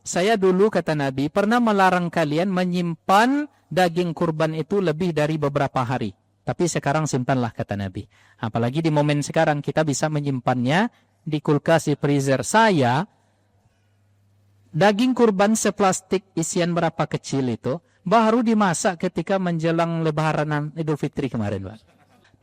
saya dulu, kata Nabi, pernah melarang kalian menyimpan daging kurban itu lebih dari beberapa hari. Tapi sekarang simpanlah, kata Nabi. Apalagi di momen sekarang kita bisa menyimpannya di kulkas, di freezer. Saya, daging kurban seplastik isian berapa kecil itu, baru dimasak ketika menjelang lebaran Idul Fitri kemarin, Pak.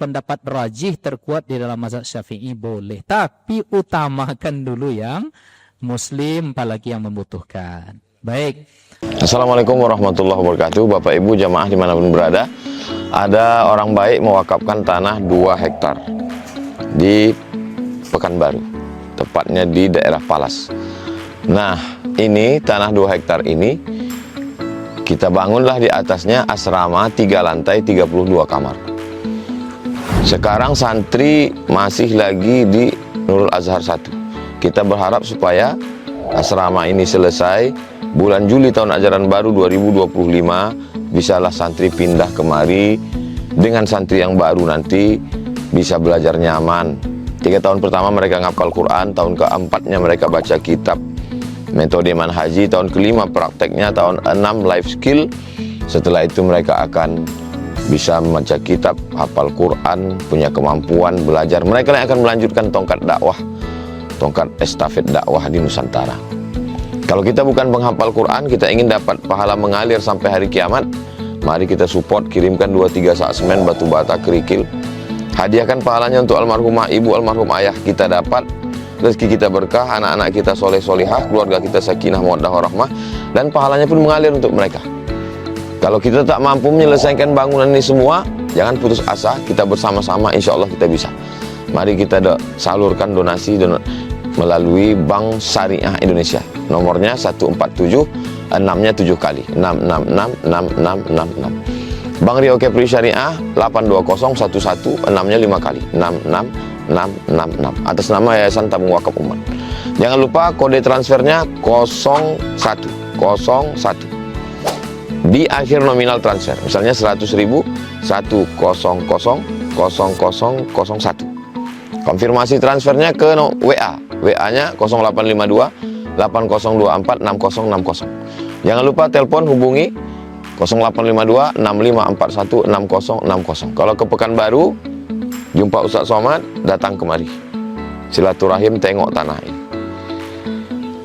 Pendapat rajih terkuat di dalam mazhab Syafi'i boleh. Tapi utamakan dulu yang Muslim, apalagi yang membutuhkan. Baik. Assalamualaikum warahmatullahi wabarakatuh. Bapak Ibu jamaah dimanapun berada, ada orang baik mewakafkan tanah 2 hektar di Pekanbaru, tepatnya di daerah Palas. Nah, ini tanah 2 hektar ini kita bangunlah di atasnya asrama 3 lantai 32 kamar. Sekarang santri masih lagi di Nurul Azhar 1. Kita berharap supaya asrama ini selesai bulan Juli tahun ajaran baru 2025, bisalah santri pindah kemari. Dengan santri yang baru nanti bisa belajar nyaman. 3 tahun pertama mereka ngapal Quran, tahun keempatnya mereka baca kitab metode manhaji, tahun kelima prakteknya, tahun 6 life skill. Setelah itu mereka akan bisa membaca kitab, hafal Quran, punya kemampuan belajar. Mereka yang akan melanjutkan tongkat dakwah, tongkat estafet dakwah di Nusantara. Kalau kita bukan penghafal Quran, kita ingin dapat pahala mengalir sampai hari kiamat, mari kita support, kirimkan 2-3 sak semen, batu bata, kerikil. Hadiahkan pahalanya untuk almarhumah ibu, almarhum ayah, kita dapat rezeki kita berkah, anak-anak kita soleh solihah, keluarga kita sakinah mawaddah warahmah, dan pahalanya pun mengalir untuk mereka. Kalau kita tak mampu menyelesaikan bangunan ini semua, jangan putus asa, kita bersama-sama insya Allah kita bisa. Mari kita salurkan donasi melalui Bank Syariah Indonesia. Nomornya 147, 6-nya 7 kali, 6666666. Bank Rio Kepri Syariah 82011, 6-nya 5 kali, 66666. Atas nama Yayasan Tabung Wakaf Umat. Jangan lupa kode transfernya 0101. Di akhir nominal transfer, misalnya 100.000, 1000001. Konfirmasi transfernya ke WA. WA-nya 0852 8024 6060. Jangan lupa telepon hubungi 0852 6541 6060. Kalau ke Pekanbaru, jumpa Ustaz Somad, datang kemari. Silaturahim, tengok tanah ini.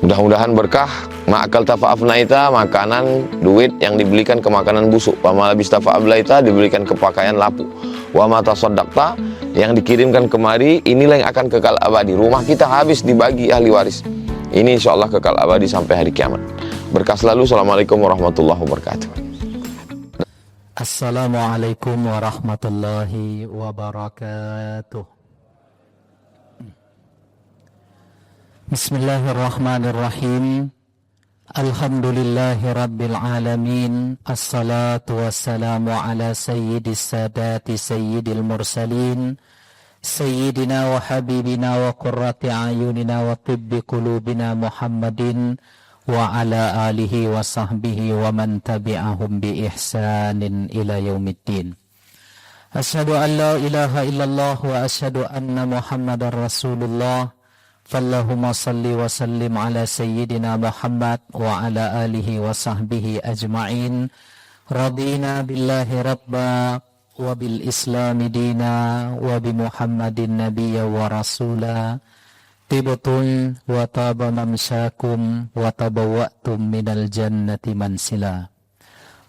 Mudah-mudahan berkah. Ma'akal tafa'afnaita, makanan, duit yang dibelikan ke makanan busuk. Wa malabis tafa'ablaita, dibelikan ke pakaian lapuk. Wa mata soddakta, yang dikirimkan kemari, inilah yang akan kekal abadi. Rumah kita habis dibagi ahli waris. Ini insya Allah kekal abadi sampai hari kiamat. Berkah selalu. Assalamualaikum warahmatullahi wabarakatuh. Assalamualaikum warahmatullahi wabarakatuh. Bismillahirrahmanirrahim. Alhamdulillahi rabbil alamin. Assalatu wassalamu ala sayyidis sadati sayyidil mursalin, sayyidina wa habibina wa qurrati ayunina wa tibbi qulubina Muhammadin wa ala alihi wa sahbihi wa man tabi'ahum bi ihsanin ila yaumiddin. Asyhadu an la ilaha illallah wa asyhadu anna Muhammadar Rasulullah. Fallahumma salli wa sallim ala sayyidina Muhammad wa ala alihi wa sahbihi ajma'in. Radina billahi rabba wa bil islami dina wa bi Muhammadin nabiyya wa rasula. Tibutun wa taba mamsyakum wa tabawwa'tum minal jannati mansila.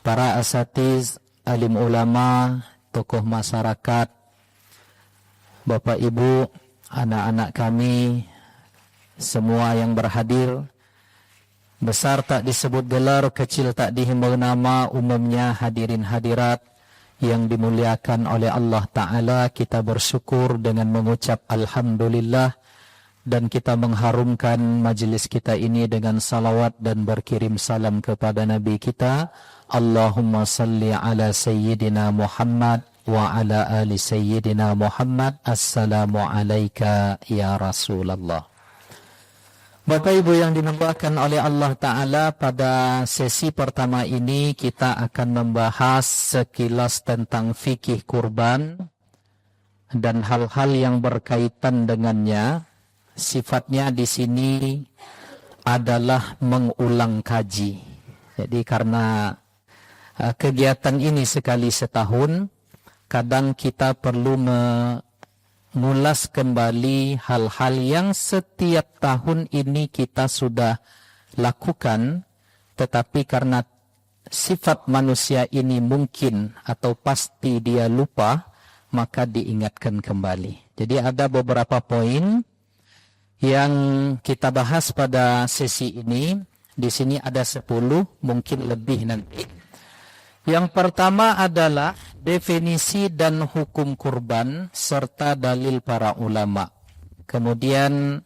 Para asatiz, alim ulama, tokoh masyarakat, Bapak Ibu, anak-anak kami, semua yang berhadir, besar tak disebut gelar, kecil tak dihimbau nama, umumnya hadirin hadirat yang dimuliakan oleh Allah Ta'ala, kita bersyukur dengan mengucap Alhamdulillah, dan kita mengharumkan majelis kita ini dengan salawat dan berkirim salam kepada Nabi kita. Allahumma salli ala Sayyidina Muhammad wa ala ali Sayyidina Muhammad. Assalamu alayka ya Rasulullah. Bapak Ibu yang dimuliakan oleh Allah Ta'ala, pada sesi pertama ini kita akan membahas sekilas tentang fikih kurban dan hal-hal yang berkaitan dengannya. Sifatnya di sini adalah mengulang kaji. Jadi karena kegiatan ini sekali setahun, kadang kita perlu mengulas kembali hal-hal yang setiap tahun ini kita sudah lakukan, tetapi karena sifat manusia ini mungkin atau pasti dia lupa, maka diingatkan kembali. Jadi ada beberapa poin yang kita bahas pada sesi ini. Di sini ada 10, mungkin lebih nanti. Yang pertama adalah definisi dan hukum kurban serta dalil para ulama. Kemudian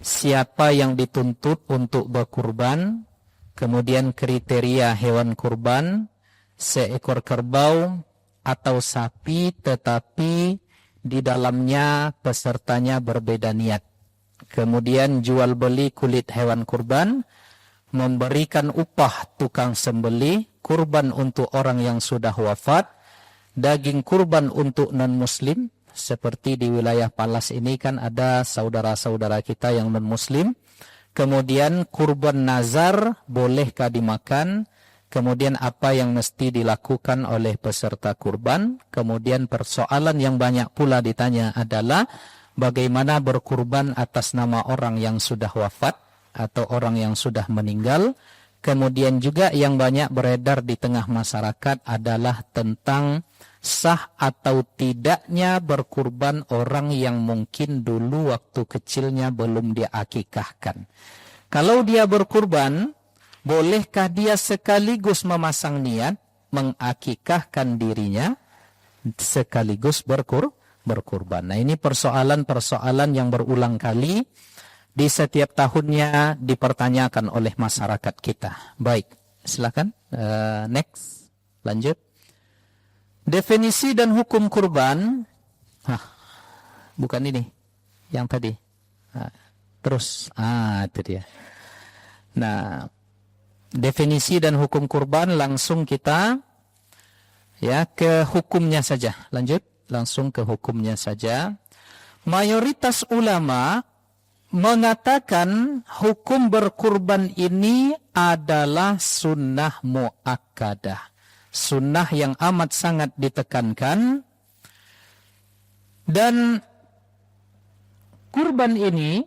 siapa yang dituntut untuk berkurban, kemudian kriteria hewan kurban, seekor kerbau atau sapi tetapi di dalamnya pesertanya berbeda niat. Kemudian jual beli kulit hewan kurban, memberikan upah tukang sembelih, kurban untuk orang yang sudah wafat, daging kurban untuk non-muslim, seperti di wilayah Palas ini kan ada saudara-saudara kita yang non-muslim. Kemudian kurban nazar, bolehkah dimakan? Kemudian apa yang mesti dilakukan oleh peserta kurban? Kemudian persoalan yang banyak pula ditanya adalah bagaimana berkurban atas nama orang yang sudah wafat atau orang yang sudah meninggal. Kemudian juga yang banyak beredar di tengah masyarakat adalah tentang sah atau tidaknya berkurban orang yang mungkin dulu waktu kecilnya belum diakikahkan. Kalau dia berkurban, bolehkah dia sekaligus memasang niat mengakikahkan dirinya sekaligus berkurban? Nah, ini persoalan-persoalan yang berulang kali di setiap tahunnya dipertanyakan oleh masyarakat kita. Baik, silakan. Next, lanjut. Definisi dan hukum kurban. Bukan ini, yang tadi. Terus, itu dia. Nah, definisi dan hukum kurban langsung kita ke hukumnya saja. Lanjut, langsung ke hukumnya saja. Mayoritas ulama mengatakan hukum berkurban ini adalah sunnah muakkadah. Sunnah yang amat sangat ditekankan. Dan kurban ini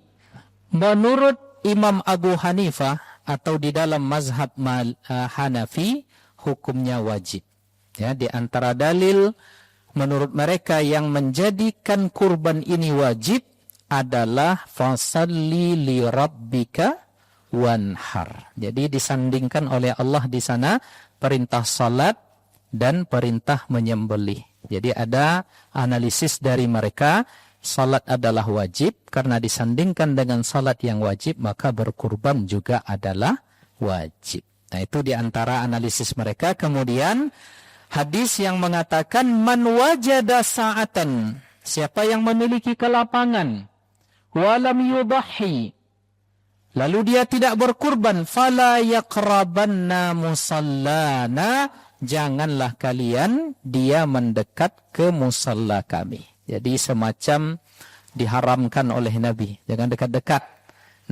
menurut Imam Abu Hanifah atau di dalam mazhab Hanafi hukumnya wajib. Ya, di antara dalil menurut mereka yang menjadikan kurban ini wajib adalah fasalli li rabbika wanhar. Jadi disandingkan oleh Allah di sana perintah salat dan perintah menyembelih. Jadi ada analisis dari mereka, salat adalah wajib, karena disandingkan dengan salat yang wajib maka berkurban juga adalah wajib. Nah, itu di antara analisis mereka. Kemudian hadis yang mengatakan man wajada sa'atan, siapa yang memiliki kelapangan, walam yudahi, lalu dia tidak berkurban, fala yaqrabanna musallana, janganlah kalian dia mendekat ke musalla kami. Jadi semacam diharamkan oleh Nabi, jangan dekat-dekat.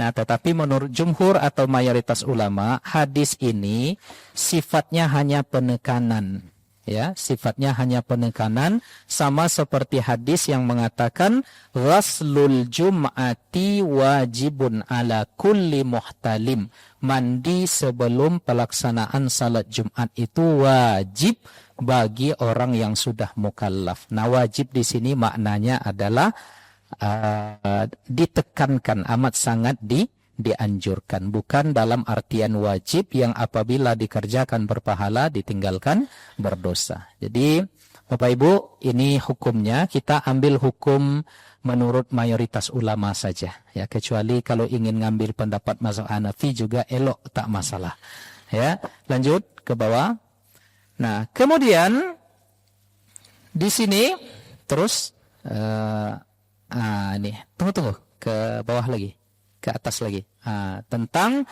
Nah, tetapi menurut jumhur atau mayoritas ulama, hadis ini sifatnya hanya penekanan. Ya, sifatnya hanya penekanan, sama seperti hadis yang mengatakan ghaslul jum'ati wajibun ala kulli muhtalim. Mandi sebelum pelaksanaan salat Jumat itu wajib bagi orang yang sudah mukallaf. Nah, wajib di sini maknanya adalah ditekankan, amat sangat dianjurkan, bukan dalam artian wajib yang apabila dikerjakan berpahala, ditinggalkan berdosa. Jadi Bapak Ibu, ini hukumnya, kita ambil hukum menurut mayoritas ulama saja ya, kecuali kalau ingin ngambil pendapat mazhab Hanafi juga elok, tak masalah ya. Lanjut ke bawah. Nah, kemudian di sini terus ini tunggu ke bawah lagi, ke atas lagi, tentang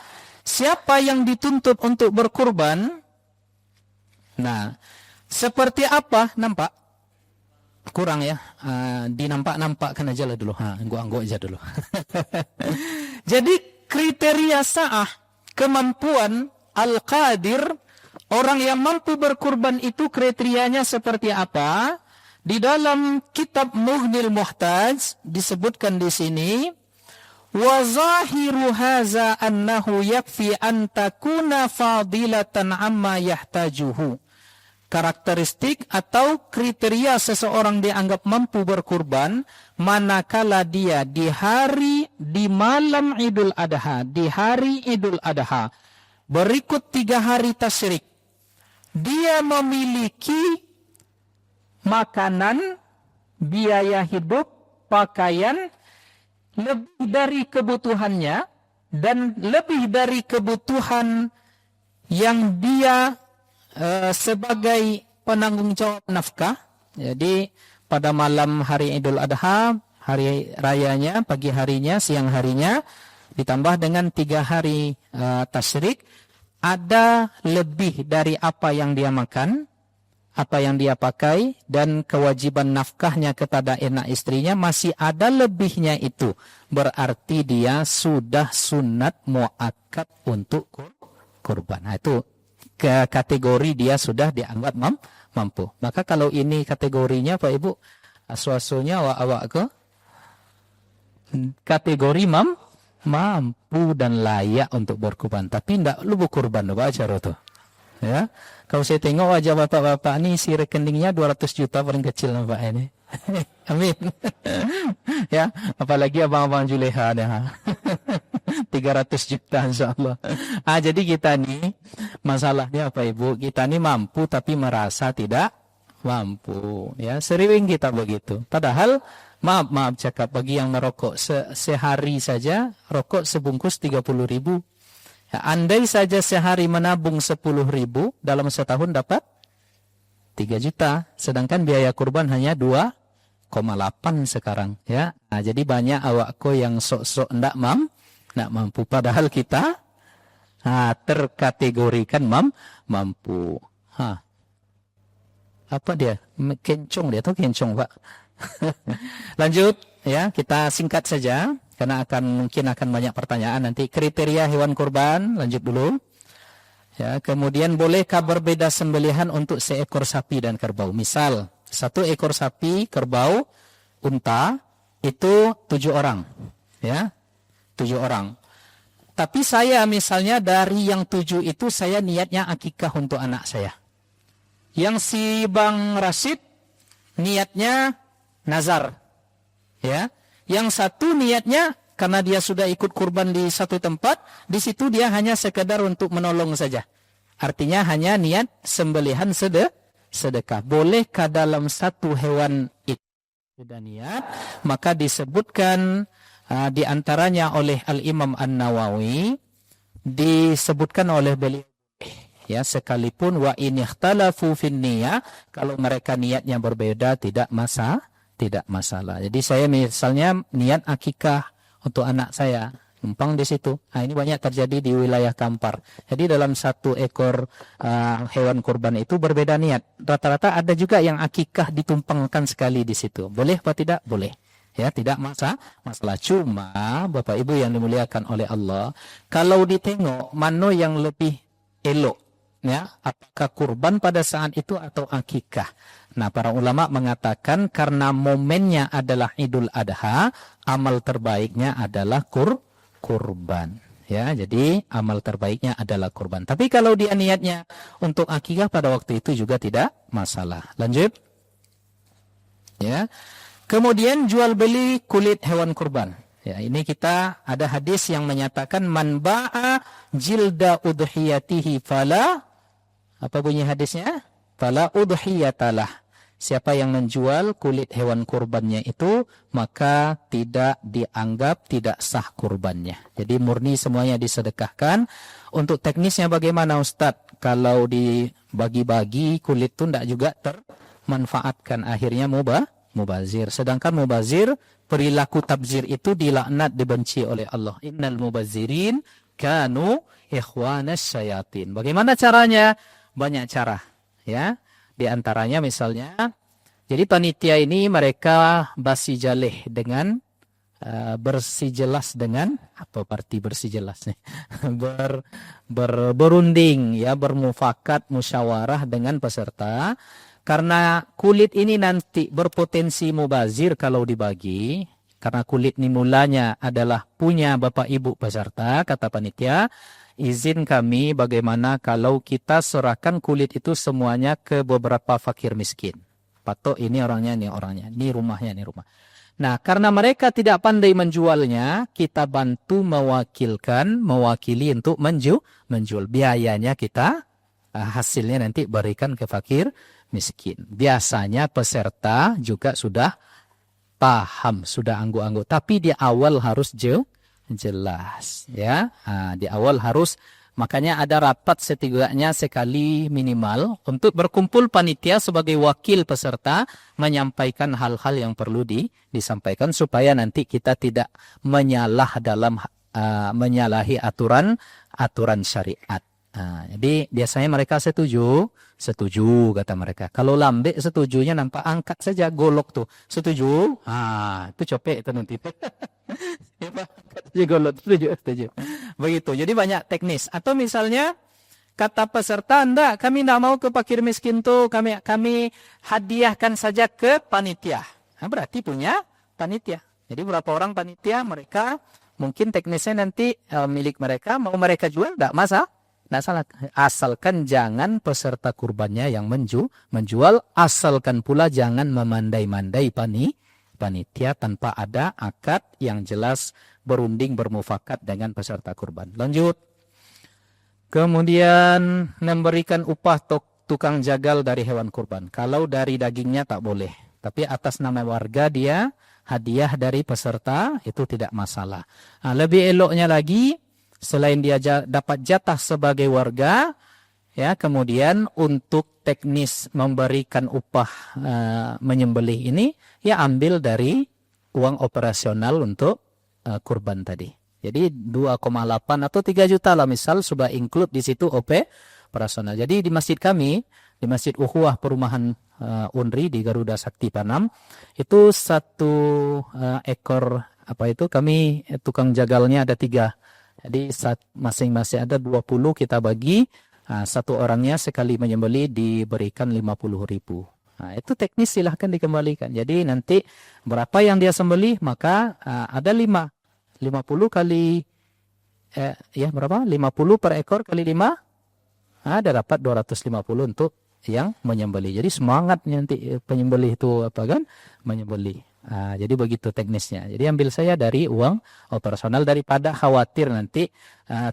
siapa yang dituntut untuk berkurban. Nah, seperti apa? Nampak? Kurang ya? Dinampak-nampakkan aja lah dulu. Angguk-angguk aja dulu. Jadi kriteria sa'ah, kemampuan al-qadir, orang yang mampu berkurban itu kriterianya seperti apa? Di dalam kitab Mughnil Muhtaj disebutkan di sini, wa zahiru haza annahu yakfi an takuna fadilatan amma yahtajuhu. Karakteristik atau kriteria seseorang dianggap mampu berkurban manakala dia di malam Idul Adha, di hari Idul Adha, berikut 3 hari tasyrik, dia memiliki makanan, biaya hidup, pakaian lebih dari kebutuhannya dan lebih dari kebutuhan yang dia sebagai penanggung jawab nafkah. Jadi pada malam hari Idul Adha, hari rayanya, pagi harinya, siang harinya, ditambah dengan 3 hari tasyrik, ada lebih dari apa yang dia makan, apa yang dia pakai, dan kewajiban nafkahnya kepada anak istrinya masih ada lebihnya itu. Berarti dia sudah sunat muakkad untuk kurban. Nah, itu ke kategori dia sudah dianggap mampu. Maka kalau ini kategorinya Pak Ibu, aswasunya awak ke kategori mampu dan layak untuk berkurban. Tapi tidak lu berkurban Pak acara tuh. Ya, kalau saya tengok wajah bapak-bapak ini, si rekeningnya 200 juta paling kecil Pak ini. Amin. Ya, apalagi abang-abang Juleha dah. 300 juta insyaallah. Jadi kita nih masalahnya apa Ibu? Kita nih mampu tapi merasa tidak mampu. Ya, sering kita begitu. Padahal maaf cakap, bagi yang merokok sehari saja rokok sebungkus 30.000. Ya, andai saja sehari menabung 10.000, dalam setahun dapat 3 juta. Sedangkan biaya kurban hanya 2,8 sekarang. Ya, nah, jadi banyak awakku yang sok-sok ndak mampu. Padahal kita terkategorikan mampu. Apa dia? Kencong dia atau kencong Pak? Lanjut ya, kita singkat saja. Karena mungkin akan banyak pertanyaan nanti. Kriteria hewan kurban, lanjut dulu. Ya, kemudian bolehkah berbeda sembelihan untuk seekor sapi dan kerbau? Misal, 1 ekor sapi, kerbau, unta, itu 7 orang. Ya, 7 orang. Tapi saya misalnya dari yang 7 itu saya niatnya akikah untuk anak saya. Yang si Bang Rasid niatnya nazar. Ya. Yang 1 niatnya karena dia sudah ikut kurban di satu tempat, di situ dia hanya sekedar untuk menolong saja. Artinya hanya niat sembelihan sedekah. Bolehkah dalam 1 hewan itu sudah niat? Maka disebutkan di antaranya oleh Al-Imam An-Nawawi, disebutkan oleh beliau, ya, sekalipun wa in ikhtalafu fin niyah, kalau mereka niatnya berbeda tidak masalah. Jadi saya misalnya niat akikah untuk anak saya, numpang di situ. Nah, ini banyak terjadi di wilayah Kampar. Jadi dalam 1 ekor hewan kurban itu berbeda niat. Rata-rata ada juga yang akikah ditumpangkan sekali di situ. Boleh apa tidak? Boleh. Ya, tidak masalah. Cuma Bapak Ibu yang dimuliakan oleh Allah, kalau ditengok mana yang lebih elok, ya, apakah kurban pada saat itu atau akikah? Nah, para ulama mengatakan karena momennya adalah Idul Adha, amal terbaiknya adalah kurban. Ya, jadi amal terbaiknya adalah kurban. Tapi kalau dia niatnya untuk akikah pada waktu itu juga tidak masalah. Lanjut. Ya. Kemudian jual beli kulit hewan kurban. Ya, ini kita ada hadis yang menyatakan man ba'a jilda udhiyatihi fala, apa bunyi hadisnya? Fala udhiyatalah. Siapa yang menjual kulit hewan kurbannya itu, maka tidak dianggap tidak sah kurbannya. Jadi murni semuanya disedekahkan. Untuk teknisnya bagaimana Ustadz? Kalau dibagi-bagi kulit itu tidak juga termanfaatkan. Akhirnya mubazir. Sedangkan mubazir, perilaku tabzir itu dilaknat, dibenci oleh Allah. Innal mubazirin kanu ikhwanas syayatin. Bagaimana caranya? Banyak cara. Ya. Di antaranya misalnya, jadi panitia ini mereka basi jaleh dengan bersijelas dengan apa arti bersijelas nih berunding ya, bermufakat musyawarah dengan peserta, karena kulit ini nanti berpotensi mubazir kalau dibagi, karena kulit ini mulanya adalah punya bapak ibu peserta. Kata panitia, izin kami bagaimana kalau kita serahkan kulit itu semuanya ke beberapa fakir miskin. Patok ini orangnya, ini rumahnya, ini rumah. Nah, karena mereka tidak pandai menjualnya, kita bantu mewakili untuk menjual. Biayanya kita, hasilnya nanti berikan ke fakir miskin. Biasanya peserta juga sudah paham, sudah angguk-angguk. Tapi di awal harus jelas, ya. Di awal harus. Makanya ada rapat setidaknya sekali minimal untuk berkumpul panitia sebagai wakil peserta menyampaikan hal-hal yang perlu disampaikan supaya nanti kita tidak menyalahi aturan syariat. Jadi biasanya mereka setuju kata mereka. Kalau lambe setujunya nampak angkat saja golok tuh. Setuju? Itu copek itu nanti. Golok setuju. Begitu. Jadi banyak teknis. Atau misalnya kata peserta, enggak, kami tidak mau ke fakir miskin tuh, kami hadiahkan saja ke panitia. Berarti punya panitia. Jadi berapa orang panitia, mereka mungkin teknisnya nanti milik mereka, mau mereka jual enggak masalah. Nah, salah. Asalkan jangan peserta kurbannya yang menjual, asalkan pula jangan memandai-mandai panitia tanpa ada akad yang jelas, berunding bermufakat dengan peserta kurban. Lanjut. Kemudian memberikan upah tukang jagal dari hewan kurban. Kalau dari dagingnya tak boleh, tapi atas nama warga dia hadiah dari peserta itu tidak masalah. Lebih eloknya lagi, selain dia dapat jatah sebagai warga, ya, kemudian untuk teknis memberikan upah menyembelih ini, ya ambil dari uang operasional untuk kurban tadi. Jadi 2,8 atau 3 juta lah misal, sudah include di situ operasional. Jadi di masjid kami, di Masjid Ukhuwah Perumahan Unri di Garuda Sakti Panam, itu satu ekor kami tukang jagalnya ada 3. Jadi masing-masing ada 20, kita bagi, satu orangnya sekali menyembelih diberikan 50.000. Itu teknis, silahkan dikembalikan. Jadi nanti berapa yang dia sembelih, maka ada 50 kali, berapa? 50 per ekor kali 5, ada dapat 250 untuk yang menyembelih. Jadi semangat nanti penyembelih itu menyembelih. Jadi begitu teknisnya. Jadi ambil saya dari uang operasional daripada khawatir nanti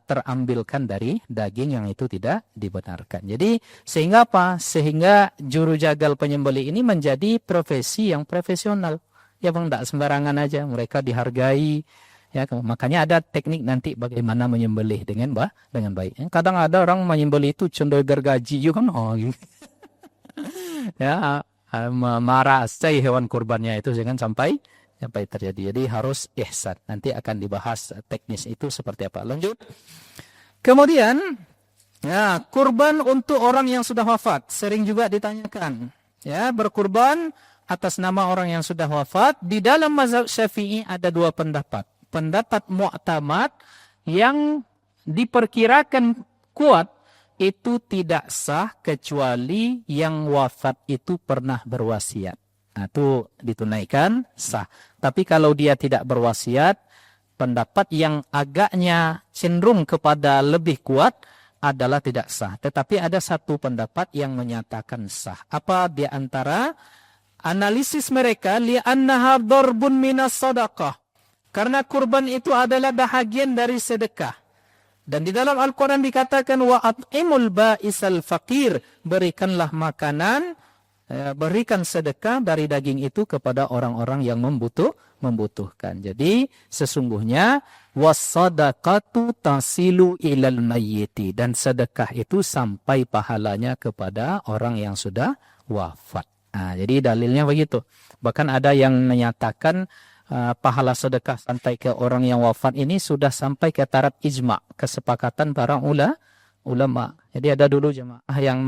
terambilkan dari daging yang itu tidak dibenarkan. Jadi sehingga apa? Sehingga juru jagal penyembelih ini menjadi profesi yang profesional. Ya bang, tidak sembarangan aja, mereka dihargai. Ya, makanya ada teknik nanti bagaimana menyembelih dengan baik. Kadang ada orang menyembelih itu cenderung gergaji juga kan. Ya, marah say hewan kurbannya itu jangan sampai terjadi. Jadi harus ihsan. Nanti akan dibahas teknis itu seperti apa. Lanjut. Kemudian, ya, kurban untuk orang yang sudah wafat sering juga ditanyakan. Ya, berkurban atas nama orang yang sudah wafat. Di dalam mazhab Syafi'i ada 2 pendapat. Pendapat mu'tamad yang diperkirakan kuat, itu tidak sah kecuali yang wafat itu pernah berwasiat. Itu ditunaikan, sah. Tapi kalau dia tidak berwasiat, pendapat yang agaknya cenderung kepada lebih kuat adalah tidak sah. Tetapi ada satu pendapat yang menyatakan sah. Apa di antara analisis mereka? Li'annaha darbun minas sadaqah. Karena kurban itu adalah bahagian dari sedekah. Dan di dalam Al-Quran dikatakan wa at'imul ba'isal faqir, berikanlah makanan, berikan sedekah dari daging itu kepada orang-orang yang membutuhkan. Jadi sesungguhnya was-sadaqatu tasilu ilal mayyiti, dan sedekah itu sampai pahalanya kepada orang yang sudah wafat. Jadi dalilnya begitu. Bahkan ada yang menyatakan pahala sedekah sampai ke orang yang wafat ini sudah sampai ke taraf ijma', kesepakatan para ulama. Jadi ada dulu jemaah yang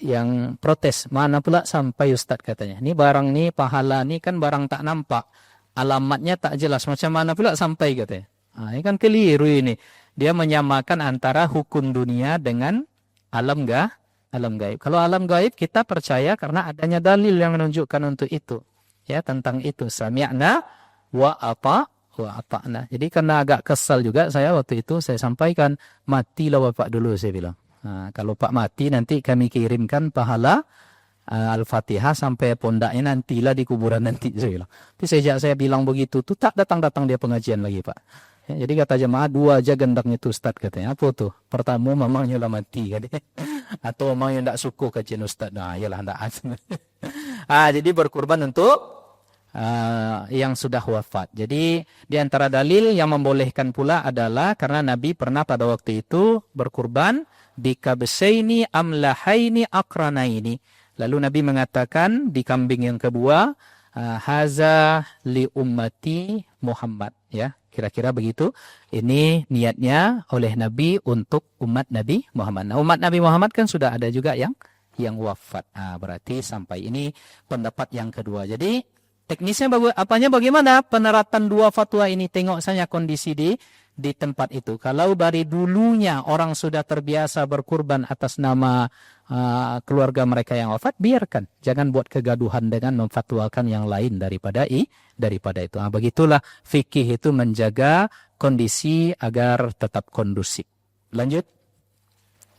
yang protes, mana pula sampai Ustadz katanya. Ini barang nih, pahala nih kan barang tak nampak. Alamatnya tak jelas, macam mana pula sampai katanya. Nah, ini kan keliru ini. Dia menyamakan antara hukum dunia dengan alam gaib. Kalau alam gaib kita percaya karena adanya dalil yang menunjukkan untuk itu. Ya, tentang itu. Sami'na wa ata'na. Jadi karena agak kesal juga saya waktu itu saya sampaikan, matilah Bapak dulu saya bilang. Nah, kalau Pak mati nanti kami kirimkan pahala Al-Fatihah sampai pondaknya nantilah di kuburan nanti saya bilang. Tapi sejak saya bilang begitu tuh tak datang dia pengajian lagi Pak. Ya, jadi kata jemaah 2 aja gendaknya tuh Ustaz katanya. Apa tuh? Pertama mamangnya lah mati katanya. Atau mamang yang tak suka kajian Ustaz. Nah, iyalah tak. Jadi berkurban untuk yang sudah wafat. Jadi di antara dalil yang membolehkan pula adalah karena Nabi pernah pada waktu itu berkurban di kabsaini amlahaini akranaini. Lalu Nabi mengatakan di kambing yang kedua, haza li ummati Muhammad, ya. Kira-kira begitu. Ini niatnya oleh Nabi untuk umat Nabi Muhammad. Nah, umat Nabi Muhammad kan sudah ada juga yang wafat. Berarti sampai ini pendapat yang kedua. Jadi teknisnya bagaimana penerapan 2 fatwa ini? Tengok saja kondisi di tempat itu. Kalau dari dulunya orang sudah terbiasa berkurban atas nama keluarga mereka yang wafat, biarkan. Jangan buat kegaduhan dengan memfatwakan yang lain daripada itu. Begitulah fikih itu menjaga kondisi agar tetap kondusif. Lanjut.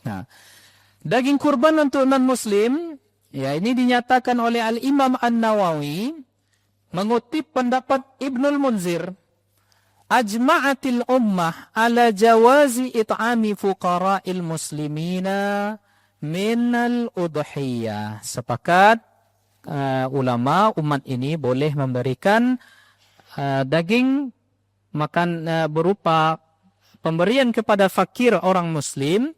Nah, daging kurban untuk non-muslim, ya ini dinyatakan oleh Al-Imam An-Nawawi mengutip pendapat Ibnul Munzir, ajma'atil ummah ala jawazi it'ami fuqara'il muslimina minal udhiyah. Sepakat ulama umat ini boleh memberikan daging makan berupa pemberian kepada fakir orang muslim.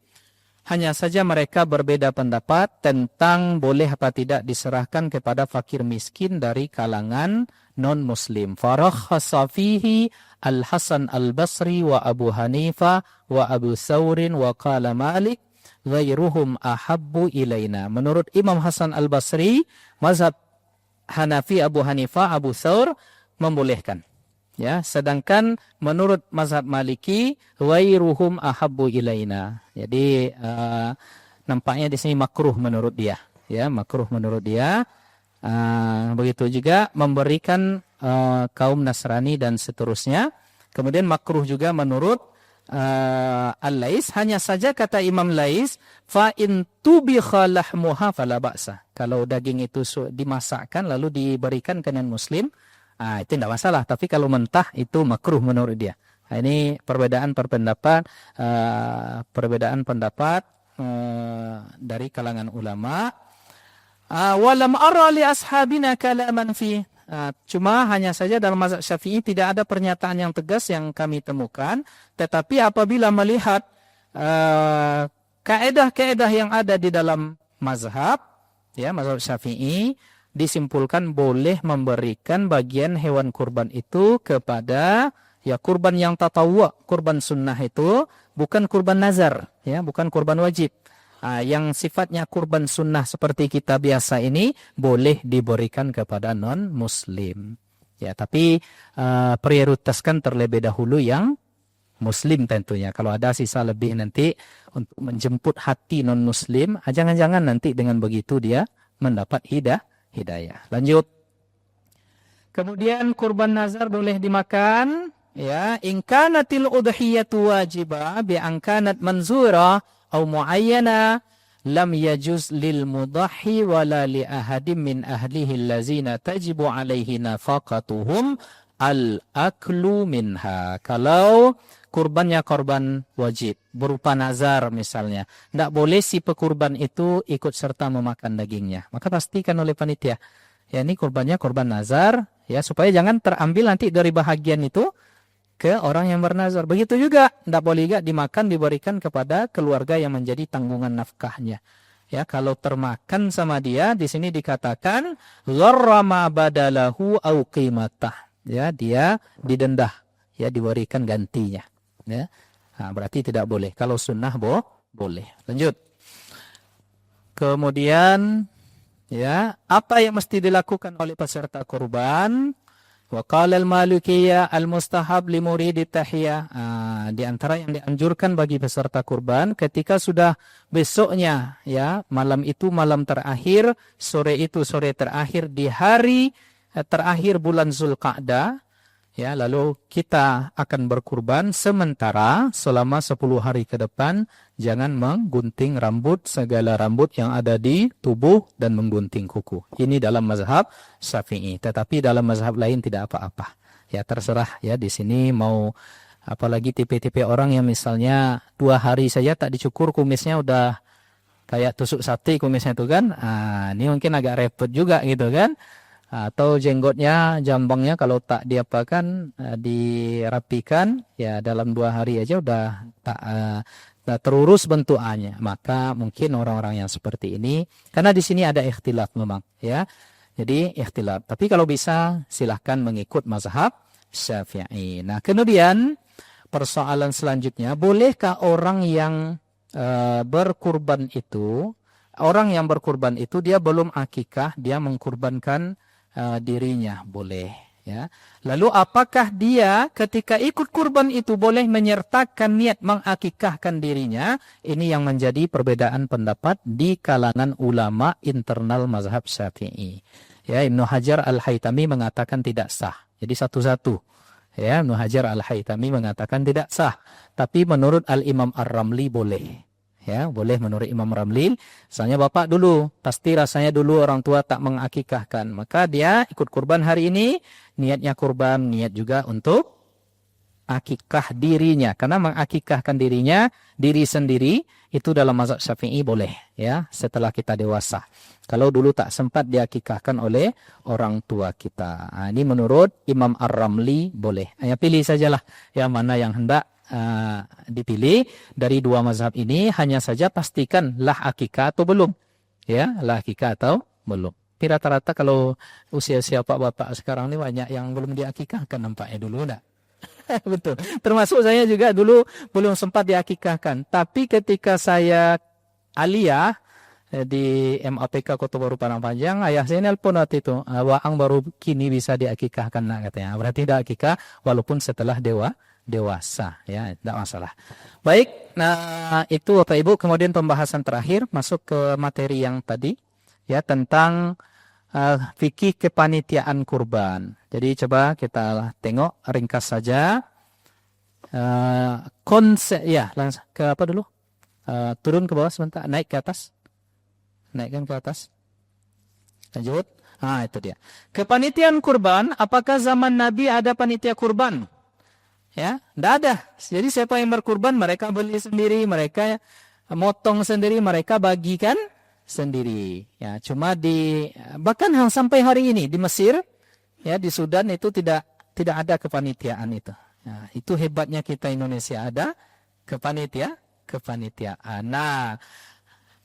Hanya saja mereka berbeda pendapat tentang boleh apa tidak diserahkan kepada fakir miskin dari kalangan non-muslim. Farakhasa fihi Al-Hasan Al-Basri wa Abu Hanifah wa Abu Thawrin wa qala Malik ghairuhum ahabbu ilaina. Menurut Imam Hasan Al-Basri, mazhab Hanafi, Abu Hanifah, Abu Thawr membolehkan. Ya, sedangkan menurut mazhab Maliki ghairuhum ahabbu ilaina. Jadi nampaknya di sini makruh menurut dia. Ya, makruh menurut dia. Begitu juga memberikan kaum Nasrani dan seterusnya. Kemudian makruh juga menurut Al-Lais. Hanya saja kata Imam Lais, fa in tubikha lahmuha fala ba'sa. Kalau daging itu dimasakkan lalu diberikan ke non-muslim, itu tidak masalah. Tapi kalau mentah itu makruh menurut dia. Ini perbedaan pendapat dari kalangan ulama. Walam ara li ashabina kalaman fi. Cuma hanya saja dalam mazhab Syafi'i tidak ada pernyataan yang tegas yang kami temukan. Tetapi apabila melihat kaedah-kaedah yang ada di dalam mazhab Syafi'i, disimpulkan boleh memberikan bagian hewan kurban itu kepada kurban yang tatawwu, kurban sunnah itu bukan kurban nazar, bukan kurban wajib. Yang sifatnya kurban sunnah seperti kita biasa ini boleh diberikan kepada non-muslim. Ya, tapi prioritaskan terlebih dahulu yang muslim tentunya. Kalau ada sisa lebih nanti untuk menjemput hati non-muslim, jangan-jangan nanti dengan begitu dia mendapat hidayah. Lanjut. Kemudian kurban nazar boleh dimakan. Ya, in kanatil udhiyatu wajibah bi an kanat manzura aw muayyana lam yajuz lil mudahhi wala li ahadim min ahlihi allazina tajibu alaihi nafaqatuhum al aklu minha. Kalau kurbannya korban wajib berupa nazar misalnya, tidak boleh si pekurban itu ikut serta memakan dagingnya. Maka pastikan oleh panitia, ya ini kurbannya korban nazar, ya supaya jangan terambil nanti dari bahagian itu ke orang yang bernazar. Begitu juga tidak boleh juga dimakan diberikan kepada keluarga yang menjadi tanggungan nafkahnya. Ya, kalau termakan sama dia di sini dikatakan gharrama badalahu au qimatah. Ya, dia didendah, ya diberikan gantinya. Ya. Berarti tidak boleh. Kalau sunnah boleh. Lanjut. Kemudian ya, apa yang mesti dilakukan oleh peserta kurban? Wa qala al-Malikiyah al-mustahab li muridi tahiyah. Di antara yang dianjurkan bagi peserta kurban ketika sudah besoknya ya, malam itu malam terakhir, sore itu sore terakhir di hari terakhir bulan Zulqa'dah ya, lalu kita akan berkurban, sementara selama 10 hari ke depan jangan menggunting rambut, segala rambut yang ada di tubuh, dan menggunting kuku. Ini dalam mazhab Syafi'i. Tetapi dalam mazhab lain tidak apa-apa. Ya terserah ya, di sini mau, apalagi tipe-tipe orang yang misalnya 2 hari saja tak dicukur kumisnya udah kayak tusuk sate kumisnya itu kan. Ini mungkin agak repot juga gitu kan. Atau jenggotnya, jambangnya kalau tak diapakan, dirapikan ya dalam 2 hari aja udah tak terurus bentukannya. Maka mungkin orang-orang yang seperti ini, karena di sini ada ikhtilaf memang ya, jadi ikhtilaf. Tapi kalau bisa silahkan mengikut mazhab Syafi'i. Nah kemudian persoalan selanjutnya, bolehkah orang yang berkurban itu, orang yang berkurban itu dia belum akikah, dia mengkurbankan dirinya? Boleh ya. Lalu apakah dia ketika ikut kurban itu boleh menyertakan niat mengakikahkan dirinya? Ini yang menjadi perbedaan pendapat di kalangan ulama internal mazhab Syafi'i. Ya, Ibnu Hajar Al-Haytami mengatakan tidak sah. Jadi satu-satu. Ya, Ibnu Hajar Al-Haytami mengatakan tidak sah. Tapi menurut Al-Imam Ar-Ramli boleh. Ya, boleh menurut Imam Ramli. Misalnya bapak dulu, pasti rasanya dulu orang tua tak mengakikahkan. Maka dia ikut kurban hari ini, niatnya kurban, niat juga untuk akikah dirinya. Karena mengakikahkan dirinya, diri sendiri, itu dalam mazhab Syafi'i boleh. Ya, setelah kita dewasa. Kalau dulu tak sempat diakikahkan oleh orang tua kita. Ini menurut Imam Ar-Ramli boleh. Ya, pilih sajalah yang mana yang hendak dipilih dari 2 mazhab ini. Hanya saja pastikan lah akikah atau belum ya, lah akikah atau belum. Tapi rata-rata kalau usia-usia bapak sekarang ini banyak yang belum diakikahkan nampaknya dulu enggak. Betul, termasuk saya juga dulu belum sempat diakikahkan. Tapi ketika saya aliyah di MAPK Kota Baru Padang Panjang, ayah saya nelpon waktu itu, Waang baru kini bisa diakikahkan nak, katanya. Berarti dah akikah walaupun setelah dewasa ya, tidak masalah. Baik, nah itu Bapak Ibu. Kemudian pembahasan terakhir masuk ke materi yang tadi ya, tentang fikih kepanitiaan kurban. Jadi coba kita tengok ringkas saja konsep ya, langsung ke apa dulu, turun ke bawah sebentar, naik ke atas, naikkan ke atas, lanjut. Itu dia kepanitiaan kurban. Apakah zaman Nabi ada panitia kurban? Ya, tidak ada. Jadi siapa yang berkurban, mereka beli sendiri, mereka motong sendiri, mereka bagikan sendiri. Ya, cuma bahkan sampai hari ini di Mesir, ya di Sudan itu tidak ada kepanitiaan itu. Nah, itu hebatnya kita Indonesia, ada kepanitiaan. Nah,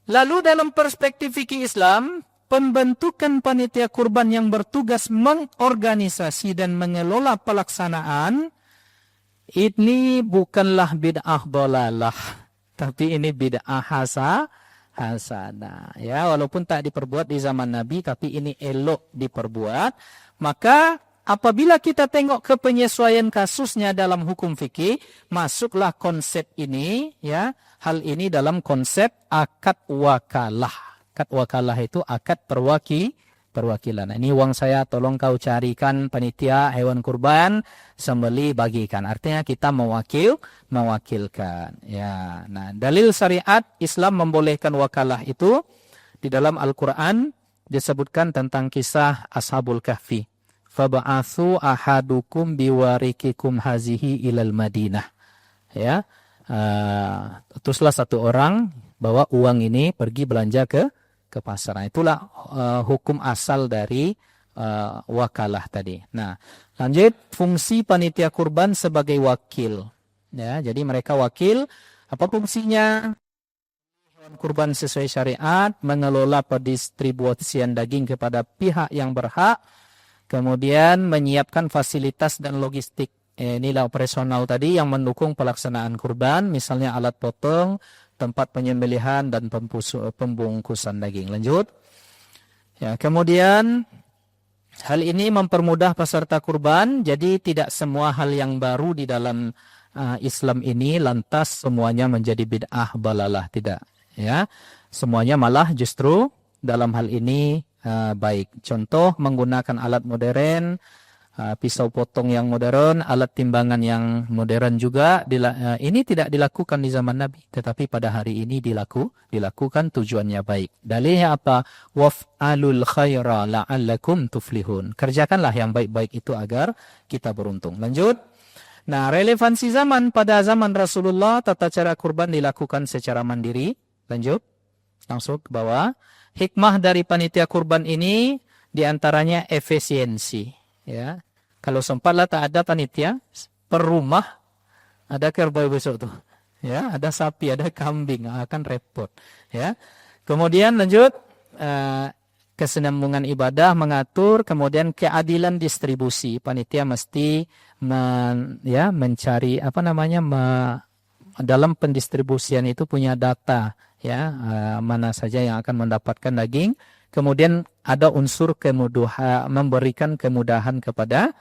lalu dalam perspektif fikih Islam, pembentukan panitia kurban yang bertugas mengorganisasi dan mengelola pelaksanaan ini bukanlah bid'ah dalalah, tapi ini bid'ah hasanah. Ya, walaupun tak diperbuat di zaman Nabi, tapi ini elok diperbuat. Maka apabila kita tengok ke penyesuaian kasusnya dalam hukum fikih, masuklah konsep ini, ya, hal ini dalam konsep akad wakalah. Akad wakalah itu akad perwakilan. Ini uang saya, tolong kau carikan panitia hewan kurban, sembeli bagikan. Artinya kita mewakilkan. Ya, nah dalil syariat Islam membolehkan wakalah itu di dalam Al-Quran disebutkan tentang kisah Ashabul Kahfi. Faba'athu ahadukum biwarikikum hazihi ilal Madinah. Ya, utuslah satu orang bawa uang ini pergi belanja ke pasar. Itulah hukum asal dari wakalah tadi. Nah, lanjut fungsi panitia kurban sebagai wakil. Ya, jadi mereka wakil. Apa fungsinya? Hewan kurban sesuai syariat, mengelola pendistribusian daging kepada pihak yang berhak, kemudian menyiapkan fasilitas dan logistik inilah operasional tadi yang mendukung pelaksanaan kurban, misalnya alat potong, tempat penyembelihan dan pembungkusan daging. Lanjut. Ya, kemudian hal ini mempermudah peserta kurban, jadi tidak semua hal yang baru di dalam Islam ini lantas semuanya menjadi bid'ah balalah, tidak. Ya, semuanya malah justru dalam hal ini baik. Contoh menggunakan alat modern, pisau potong yang modern, alat timbangan yang modern juga. Ini tidak dilakukan di zaman Nabi, tetapi pada hari ini dilakukan, tujuannya baik. Dalilnya apa? Waf'alul khaira la'allakum tuflihun. Kerjakanlah yang baik-baik itu agar kita beruntung. Lanjut. Nah, relevansi zaman, pada zaman Rasulullah tata cara kurban dilakukan secara mandiri. Lanjut. Langsung ke bawah. Hikmah dari panitia kurban ini diantaranya efisiensi. Ya, kalau sempatlah tak ada panitia per rumah, ada kerbau besok tuh. Ya, ada sapi, ada kambing, akan repot. Ya, kemudian lanjut kesinambungan ibadah mengatur, kemudian keadilan distribusi. Panitia mesti mencari dalam pendistribusian itu punya data, ya, mana saja yang akan mendapatkan daging. Kemudian ada unsur kemudahan, memberikan kemudahan kepada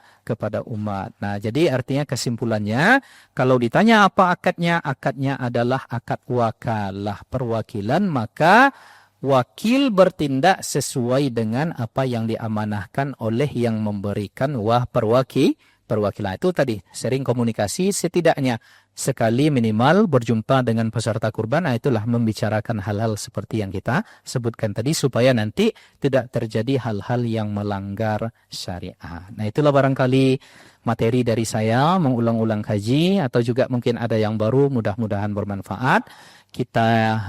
umat. Nah, jadi artinya kesimpulannya, kalau ditanya apa akadnya, akadnya adalah akad wakalah, perwakilan, maka wakil bertindak sesuai dengan apa yang diamanahkan oleh yang memberikan perwakilan. Itu tadi, sering komunikasi, setidaknya sekali minimal berjumpa dengan peserta kurban. Nah, itulah membicarakan hal-hal seperti yang kita sebutkan tadi, supaya nanti tidak terjadi hal-hal yang melanggar syariah. Nah, itulah barangkali materi dari saya, mengulang-ulang kaji, atau juga mungkin ada yang baru, mudah-mudahan bermanfaat. Kita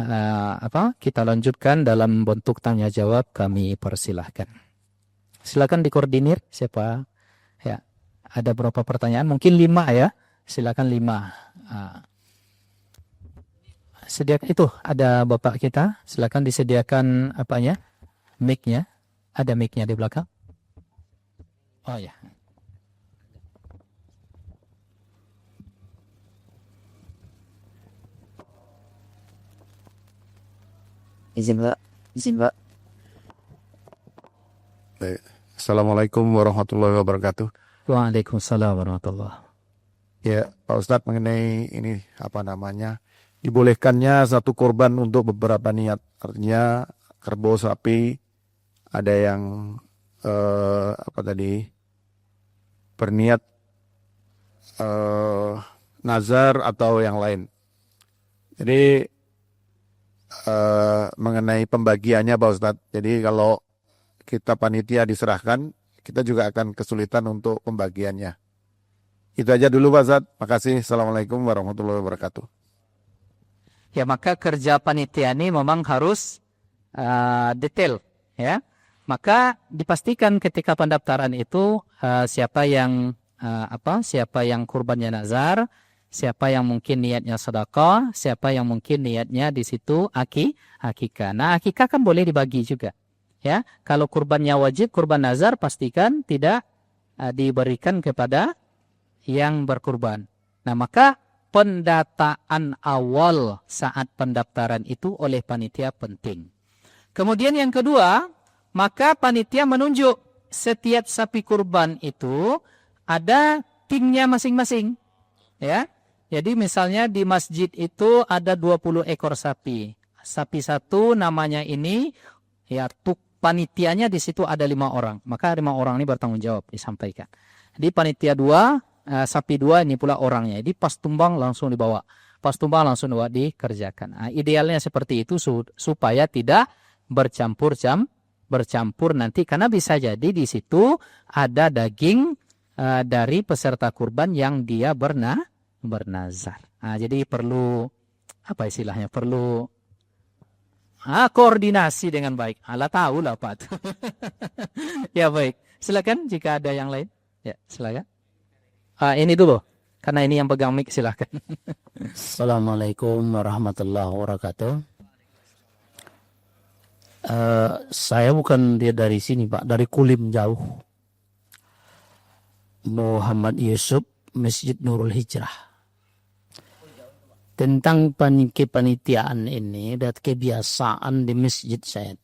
lanjutkan dalam bentuk tanya jawab, kami persilahkan. Silakan dikoordinir siapa? Ya, ada berapa pertanyaan? Mungkin 5 ya. Silakan 5. Sediakan itu, ada bapak kita, silakan disediakan apanya? Mic-nya. Ada mic-nya di belakang. Oh ya. Izin Pak. Baik. Assalamualaikum warahmatullahi wabarakatuh. Waalaikumsalam warahmatullahi. Ya, Pak Ustadz, mengenai ini dibolehkannya satu korban untuk beberapa niat. Artinya kerbau, sapi, ada yang berniat nazar atau yang lain. Jadi mengenai pembagiannya Pak Ustadz, jadi kalau kita panitia diserahkan, kita juga akan kesulitan untuk pembagiannya. Itu aja dulu Pak Ustadz. Makasih. Assalamualaikum warahmatullahi wabarakatuh. Ya, maka kerja panitia ini memang harus detail, ya. Maka dipastikan ketika pendaftaran itu siapa yang kurbannya nazar, siapa yang mungkin niatnya sedekah, siapa yang mungkin niatnya di situ akikah. Nah, akikah kan boleh dibagi juga. Ya, kalau kurbannya wajib, kurban nazar, pastikan tidak diberikan kepada yang berkurban. Nah, maka pendataan awal saat pendaftaran itu oleh panitia penting. Kemudian yang kedua, maka panitia menunjuk setiap sapi kurban itu ada timnya masing-masing. Ya. Jadi misalnya di masjid itu ada 20 ekor sapi. Sapi satu namanya ini, ya, panitianya di situ ada 5 orang. Maka 5 orang ini bertanggung jawab, disampaikan. Di panitia 2, sapi 2 ini pula orangnya. Jadi pas tumbang langsung dibawa. Pas tumbang langsung dikerjakan. Nah, idealnya seperti itu supaya tidak bercampur nanti, karena bisa jadi di situ ada daging dari peserta kurban yang dia bernazar. Nah, jadi perlu istilahnya? Perlu koordinasi dengan baik. Allah tahu lah Pak. Ya, baik. Silakan jika ada yang lain. Ya, silakan. Ini dulu, karena ini yang pegang mic, silakan. Assalamualaikum warahmatullahi wabarakatuh. Saya bukan dari sini Pak, dari Kulim jauh. Muhammad Yusuf Masjid Nurul Hijrah. Tentang kepanitiaan ini dan kebiasaan di masjid saya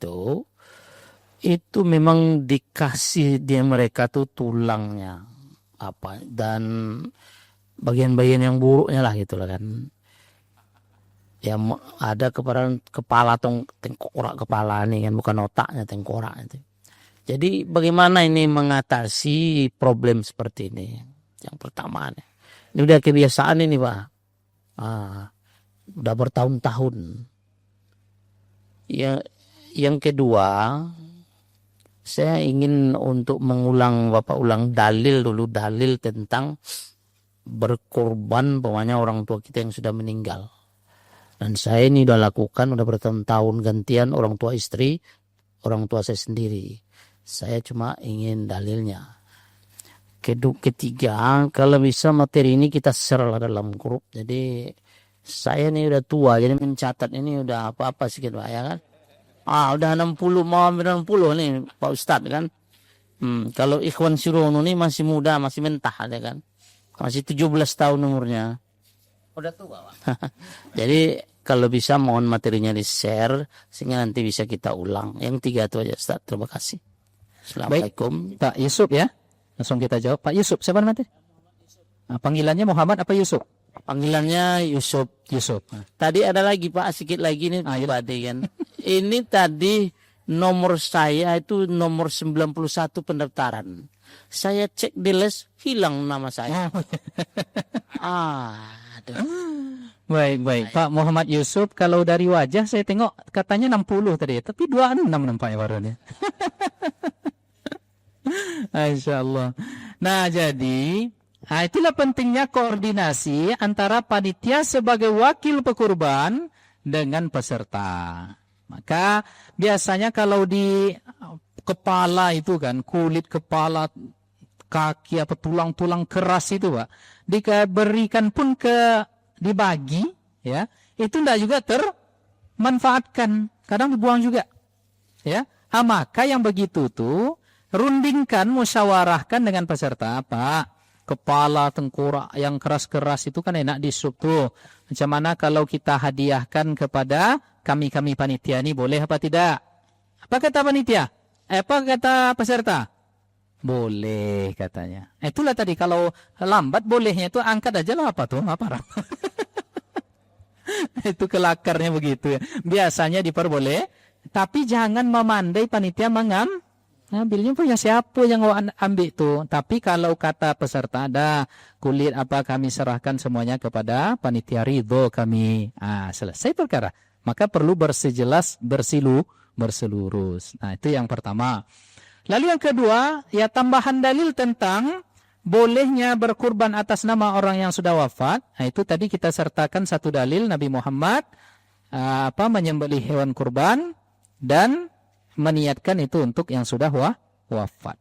itu memang dikasih dia mereka tuh tulangnya apa dan bagian-bagian yang buruknya lah gitu lah kan. Ya ada kepala tengkorak kepala nih kan, bukan otaknya, tengkorak itu. Jadi bagaimana ini mengatasi problem seperti ini? Yang pertama nih, ini udah kebiasaan ini Pak. Udah bertahun-tahun. Ya, yang kedua, saya ingin untuk Bapak ulang dalil tentang berkorban pokoknya orang tua kita yang sudah meninggal. Dan saya ini udah lakukan, udah bertahun-tahun gantian orang tua istri, orang tua saya sendiri. Saya cuma ingin dalilnya. Ketiga, kalau bisa materi ini kita share dalam grup. Jadi saya ini udah tua, jadi mencatat ini udah apa-apa sedikit Pak ya kan. Udah 60 mau 60 nih Pak Ustadz kan. Kalau Ikhwan Sirono nih masih muda, masih mentah ada kan. Masih 17 tahun umurnya. Udah tua Pak. Jadi kalau bisa mohon materinya di share sehingga nanti bisa kita ulang. Yang 3 itu aja Ustadz. Terima kasih. Assalamualaikum. Baik, Pak Yusuf ya. Langsung kita jawab. Pak Yusuf, siapa namanya? Panggilannya Muhammad apa Yusuf? Panggilannya Yusuf. Yusuf. Tadi ada lagi Pak, sedikit lagi nih tadi kan. Ini tadi nomor saya itu nomor 91 pendaftaran. Saya cek di les, hilang nama saya. Aduh. Baik. Pak Muhammad Yusuf, kalau dari wajah saya tengok katanya 60 tadi, tapi 26 nampaknya barunya. Masya Allah. Nah jadi itulah pentingnya koordinasi antara panitia sebagai wakil pekurban dengan peserta. Maka biasanya kalau di kepala itu kan, kulit kepala, kaki apa tulang-tulang keras itu Pak, diberikan pun dibagi ya, itu tidak juga termanfaatkan, kadang dibuang juga ya. Maka yang begitu tuh rundingkan, musyawarahkan dengan peserta, Pak, kepala tengkorak yang keras-keras itu kan enak disup tuh. Macam mana kalau kita hadiahkan kepada kami panitia ini, boleh apa tidak? Apa kata panitia? Apa kata peserta? Boleh katanya. Itulah tadi kalau lambat bolehnya itu angkat aja lah apa tuh? Apa? Itu kelakarnya begitu ya. Biasanya diperboleh, tapi jangan memandai panitia ambilnya punya siapa yang mau ambil itu. Tapi kalau kata peserta ada kulit apa, kami serahkan semuanya kepada panitia, ridho kami. Selesai perkara. Maka perlu bersejelas berselurus. Nah itu yang pertama. Lalu yang kedua, ya tambahan dalil tentang bolehnya berkurban atas nama orang yang sudah wafat. Nah itu tadi kita sertakan satu dalil Nabi Muhammad menyembelih hewan kurban dan meniatkan itu untuk yang sudah wafat.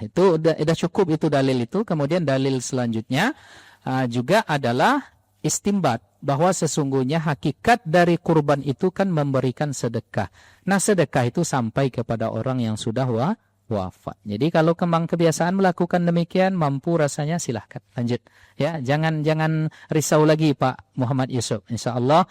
Itu udah cukup itu dalil itu. Kemudian dalil selanjutnya juga adalah istimbat bahwa sesungguhnya hakikat dari kurban itu kan memberikan sedekah. Nah, sedekah itu sampai kepada orang yang sudah wafat. Jadi kalau kembang kebiasaan melakukan demikian, mampu rasanya silahkan lanjut. Ya, jangan risau lagi Pak Muhammad Yusuf. Insyaallah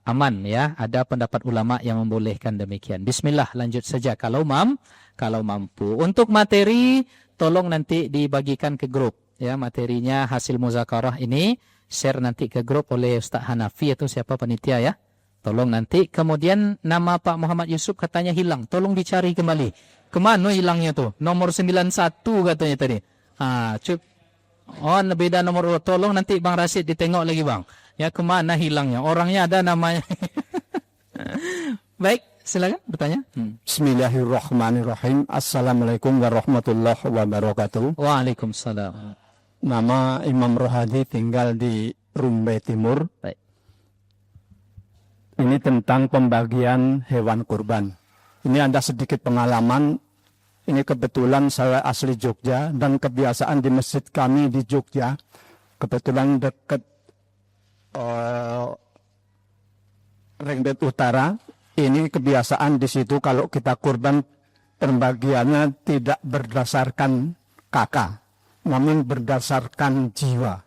aman ya. Ada pendapat ulama yang membolehkan demikian. Bismillah, lanjut saja kalau mampu. Untuk materi tolong nanti dibagikan ke grup ya, materinya hasil muzakarah ini share nanti ke grup oleh Ustaz Hanafi atau siapa panitia ya. Tolong nanti. Kemudian nama Pak Muhammad Yusuf katanya hilang. Tolong dicari kembali. Kemana hilangnya tuh? Nomor 91 katanya tadi. Beda nomor. Tolong nanti Bang Rasid ditengok lagi Bang. Ya kemana hilangnya? Orangnya ada namanya. Baik, silakan bertanya. Bismillahirrahmanirrahim. Assalamualaikum warahmatullahi wabarakatuh. Waalaikumsalam. Nama Imam Rohadi, tinggal di Rumbai Timur. Baik. Ini tentang pembagian hewan kurban. Ini ada sedikit pengalaman. Ini kebetulan saya asli Jogja dan kebiasaan di masjid kami di Jogja, kebetulan dekat Ringgit Utara. Ini kebiasaan di situ kalau kita kurban pembagiannya tidak berdasarkan kakak, namun berdasarkan jiwa.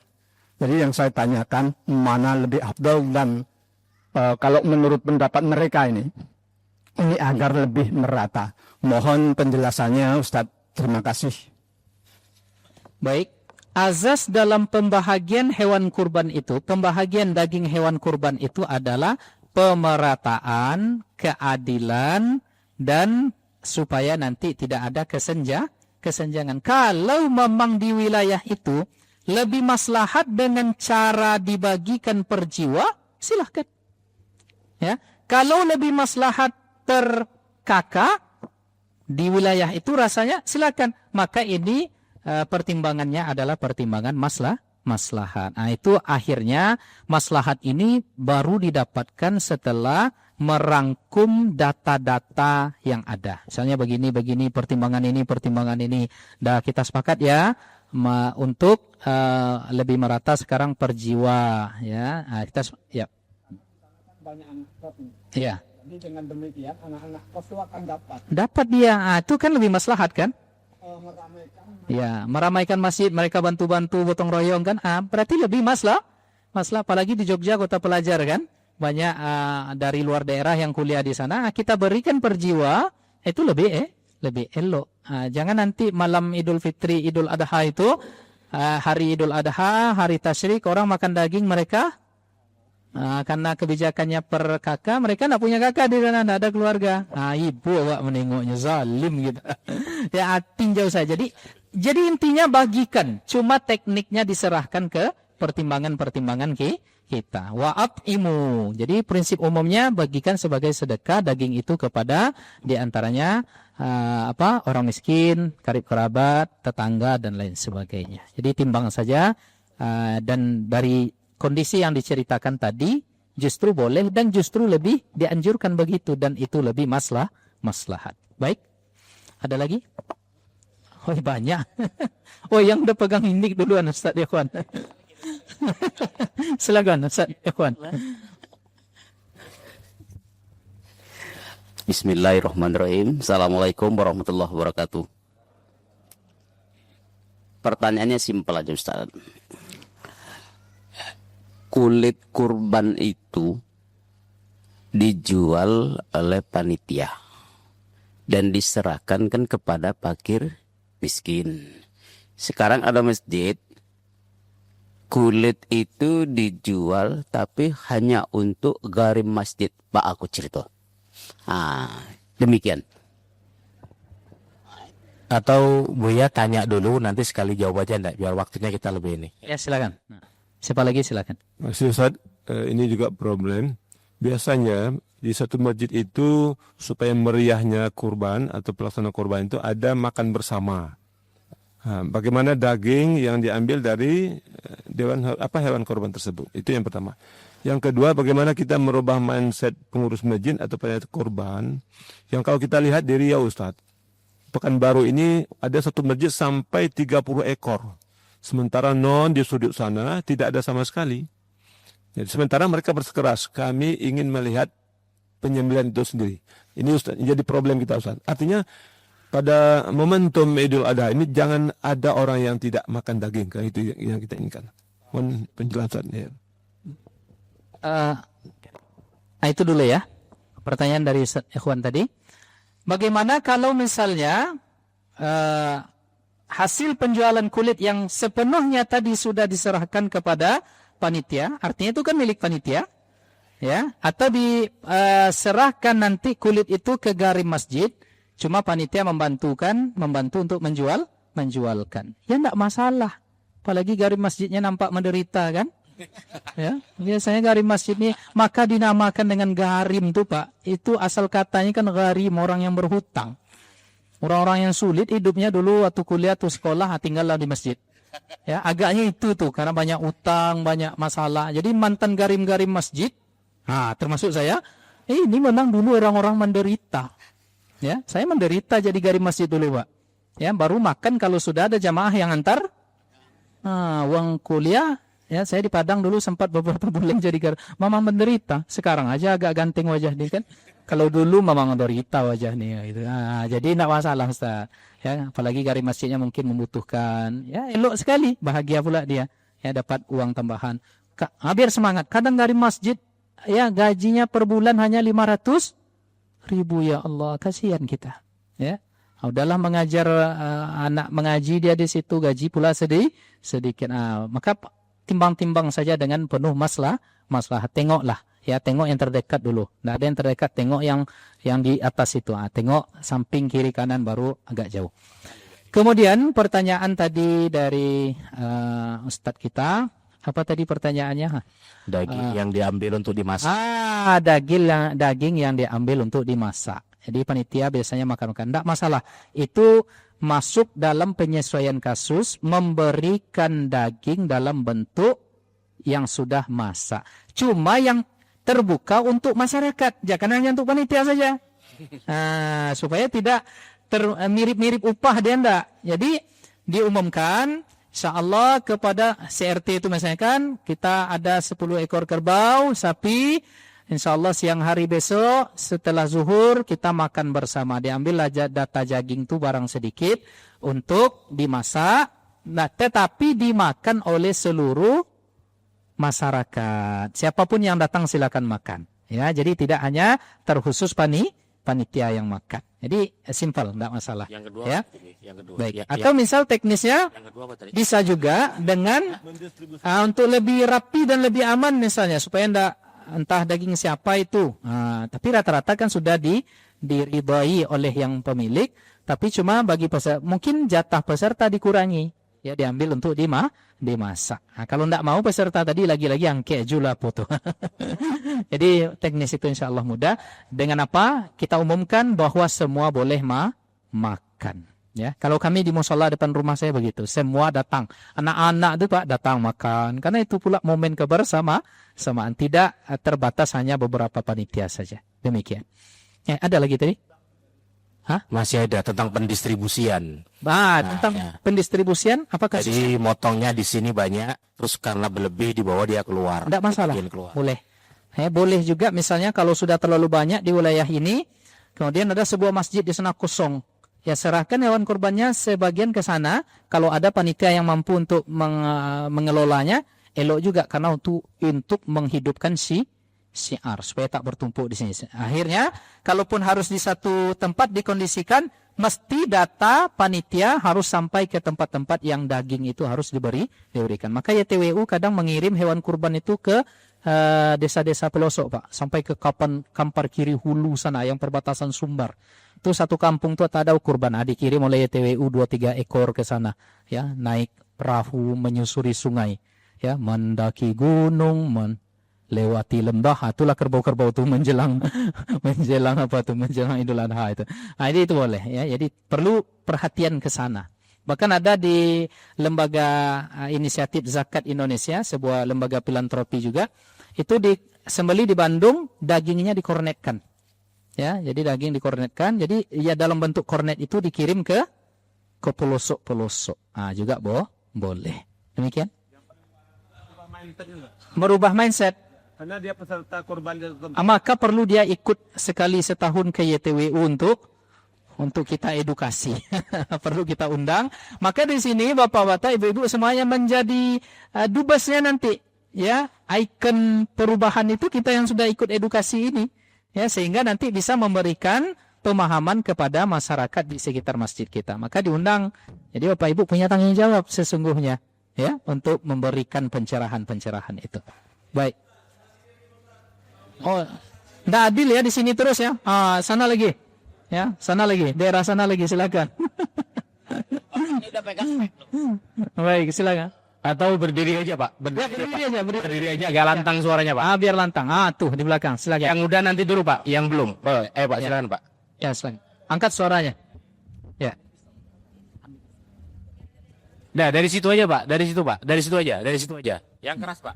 Jadi yang saya tanyakan mana lebih afdal dan kalau menurut pendapat mereka ini agar lebih merata. Mohon penjelasannya Ustadz. Terima kasih. Baik, azas dalam pembahagian hewan kurban itu, pembahagian daging hewan kurban itu adalah pemerataan, keadilan, dan supaya nanti tidak ada kesenjangan. Kalau memang di wilayah itu lebih maslahat dengan cara dibagikan per jiwa, silahkan. Ya, kalau lebih maslahat per kakak di wilayah itu rasanya silakan. Maka ini pertimbangannya adalah pertimbangan maslahat. Nah, itu akhirnya maslahat ini baru didapatkan setelah merangkum data-data yang ada. Misalnya begini pertimbangan ini. Dah kita sepakat ya untuk lebih merata sekarang per jiwa ya. Nah, kita ya. Banyak anak kos. Ya. Jadi dengan demikian anak-anak kos itu akan dapat dia. Nah, itu kan lebih maslahat kan? meramaikan. Ya, meramaikan masjid, mereka bantu-bantu gotong royong kan? Berarti lebih masalah apalagi di Jogja kota pelajar kan? Banyak dari luar daerah yang kuliah di sana. Kita berikan per jiwa itu lebih elok. Jangan nanti malam Idul Fitri, Idul Adha itu hari Idul Adha, hari tasyrik orang makan daging mereka karena kebijakannya per kakak, mereka tidak punya kakak di sana, tidak ada keluarga. Ibu awak menengoknya zalim gitu. Ya, tinjau saja. Jadi intinya bagikan, cuma tekniknya diserahkan ke pertimbangan-pertimbangan kita. Wa'at'imu. Jadi prinsip umumnya bagikan sebagai sedekah daging itu kepada diantaranya orang miskin, karib kerabat, tetangga dan lain sebagainya. Jadi timbang saja dan dari kondisi yang diceritakan tadi justru boleh dan justru lebih dianjurkan begitu dan itu lebih maslahat. Baik. Ada lagi? Oh, banyak. Oh, yang udah pegang ini duluan Ustaz Ikhwan. Silakan Ustaz Ikhwan. Bismillahirrahmanirrahim. Assalamualaikum warahmatullahi wabarakatuh. Pertanyaannya simpel aja Ustaz. Kulit kurban itu dijual oleh panitia dan diserahkan kan kepada fakir miskin. Sekarang ada masjid, kulit itu dijual tapi hanya untuk garim masjid. Pak, aku cerita. Demikian. Atau Buya tanya dulu, nanti sekali jawab aja enggak, biar waktunya kita lebih ini. Ya, silakan. Siapa lagi silakan. Masih Ustaz, ini juga problem. Biasanya di satu masjid itu supaya meriahnya kurban atau pelaksana kurban itu ada makan bersama. Bagaimana daging yang diambil dari hewan kurban tersebut? Itu yang pertama. Yang kedua, bagaimana kita merubah mindset pengurus masjid atau panitia kurban yang kalau kita lihat di Riau Ustaz, Pekanbaru ini ada satu masjid sampai 30 ekor. Sementara di sudut sana tidak ada sama sekali. Jadi sementara mereka bersikeras, kami ingin melihat penyembelihan itu sendiri. Ini Ustaz, jadi problem kita Ustaz. Artinya pada momentum Idul Adha ini jangan ada orang yang tidak makan daging. Itu yang kita inginkan. Mohon penjelasannya. Itu dulu ya. Pertanyaan dari Ikhwan tadi. Bagaimana kalau misalnya hasil penjualan kulit yang sepenuhnya tadi sudah diserahkan kepada panitia, artinya itu kan milik panitia, ya, atau diserahkan nanti kulit itu ke garim masjid, cuma panitia membantu untuk menjualkan, ya enggak masalah, apalagi garim masjidnya nampak menderita kan, ya, biasanya garim masjid ini maka dinamakan dengan garim tuh Pak, itu asal katanya kan garim, orang yang berhutang. Orang-orang yang sulit hidupnya dulu waktu kuliah atau sekolah tinggallah di masjid. Ya, agaknya itu tuh karena banyak utang, banyak masalah. Jadi mantan garim-garim masjid, termasuk saya, ini memang dulu orang-orang menderita. Ya, saya menderita jadi garim masjid dulu, Pak. Ya, baru makan kalau sudah ada jamaah yang antar. Uang kuliah Ya, saya di Padang dulu sempat beberapa bulan jadi mamang menderita. Sekarang aja agak ganteng wajah dia kan. Kalau dulu mamang menderita wajahnya gitu. Jadi enggak masalah Ustaz. Ya, apalagi gari masjidnya mungkin membutuhkan. Ya, elok sekali, bahagia pula dia. Ya, dapat uang tambahan. Biar semangat. Kadang gari masjid ya gajinya per bulan hanya 500.000, ya Allah, kasihan kita. Ya. Udahlah mengajar anak mengaji dia di situ gaji pula sedikit. Maka timbang-timbang saja dengan penuh masalah. Tengoklah, ya, tengok yang terdekat dulu. Tidak ada yang terdekat, tengok yang di atas itu. Tengok samping kiri kanan baru agak jauh. Kemudian pertanyaan tadi dari Ustadz kita, apa tadi pertanyaannya? Daging yang diambil untuk dimasak. Daging yang diambil untuk dimasak. Jadi panitia biasanya makan-makan. Tidak masalah. Itu masuk dalam penyesuaian kasus, memberikan daging dalam bentuk yang sudah masak. Cuma yang terbuka untuk masyarakat. Jangan hanya untuk panitia saja. Supaya tidak mirip-mirip upah dia enggak. Jadi diumumkan, insyaallah kepada CRT itu misalnya kan, kita ada 10 ekor kerbau, sapi. InsyaAllah siang hari besok setelah zuhur kita makan bersama. Diambillah data daging itu barang sedikit untuk dimasak. Nah, tetapi dimakan oleh seluruh masyarakat. Siapapun yang datang silakan makan. Ya, jadi tidak hanya terkhusus panitia yang makan. Jadi simple, tidak masalah. Yang kedua, ya. Yang kedua. Baik. Atau misal teknisnya bisa juga dengan untuk lebih rapi dan lebih aman misalnya supaya tidak entah daging siapa itu. Tapi rata-rata kan sudah diridhai oleh yang pemilik. Tapi cuma bagi peserta, mungkin jatah peserta dikurangi. Ya, diambil untuk dimasak. Kalau tidak mau peserta tadi lagi-lagi yang keju lah foto. Jadi teknis itu insya Allah mudah. Dengan apa? Kita umumkan bahwa semua boleh makan. Ya, kalau kami di musola depan rumah saya begitu, semua datang. Anak-anak itu Pak datang makan. Karena itu pula momen kebersamaan, tidak terbatas hanya beberapa panitia saja. Demikian. Ada lagi tadi? Masih ada tentang pendistribusian. Tentang pendistribusian, apakah jadi motongnya di sini banyak, terus karena berlebih dibawa dia keluar. Tidak masalah. Keluar. Boleh. Boleh juga misalnya kalau sudah terlalu banyak di wilayah ini, kemudian ada sebuah masjid di sana kosong. Ya, serahkan hewan kurbannya sebagian ke sana. Kalau ada panitia yang mampu untuk mengelolanya, elok juga karena untuk menghidupkan syiar supaya tak bertumpuk di sini. Akhirnya, kalaupun harus di satu tempat dikondisikan, mesti data panitia harus sampai ke tempat-tempat yang daging itu harus diberikan. Maka YTWU kadang mengirim hewan kurban itu ke desa-desa pelosok, Pak, sampai ke Kampar Kiri Hulu sana yang perbatasan Sumbar. Itu satu kampung tuh tak ada kurban, dikirim oleh YTWU 2-3 ekor ke sana, ya, naik perahu menyusuri sungai, ya, mendaki gunung, lewati lembah. Itulah kerbau-kerbau itu menjelang Idul Adha itu. Jadi itu boleh, ya. Jadi perlu perhatian ke sana. Bahkan ada di lembaga inisiatif Zakat Indonesia, sebuah lembaga filantropi juga, itu sembeli di Bandung, dagingnya dikornetkan. Ya, jadi daging dikornetkan, jadi ya dalam bentuk kornet itu dikirim ke pelosok-pelosok. Juga boleh. Demikian. Merubah mindset. Karena dia peserta korban. Maka perlu dia ikut sekali setahun ke YTWU untuk kita edukasi. Perlu kita undang. Maka di sini Bapak-bapak, Ibu-ibu semuanya menjadi dubesnya nanti. Ya, ikon perubahan itu kita yang sudah ikut edukasi ini. Ya, sehingga nanti bisa memberikan pemahaman kepada masyarakat di sekitar masjid kita. Maka diundang. Jadi Bapak Ibu punya tanggung jawab sesungguhnya, ya, untuk memberikan pencerahan-pencerahan itu. Baik. Nggak adil ya di sini terus ya. Sana lagi. Ya, sana lagi. Daerah sana lagi, silakan. Ini udah pegang spek loh. Baik, silakan. Atau berdiri aja, Pak. Berdiri aja agak lantang suaranya, Pak. Biar lantang. Tuh di belakang, silakan. Yang udah nanti dulu, Pak. Yang belum. Pak, silakan, Pak. Ya, silakan. Angkat suaranya. Ya. Nah, dari situ aja, Pak. Dari situ, Pak. Dari situ aja. Yang keras, Pak.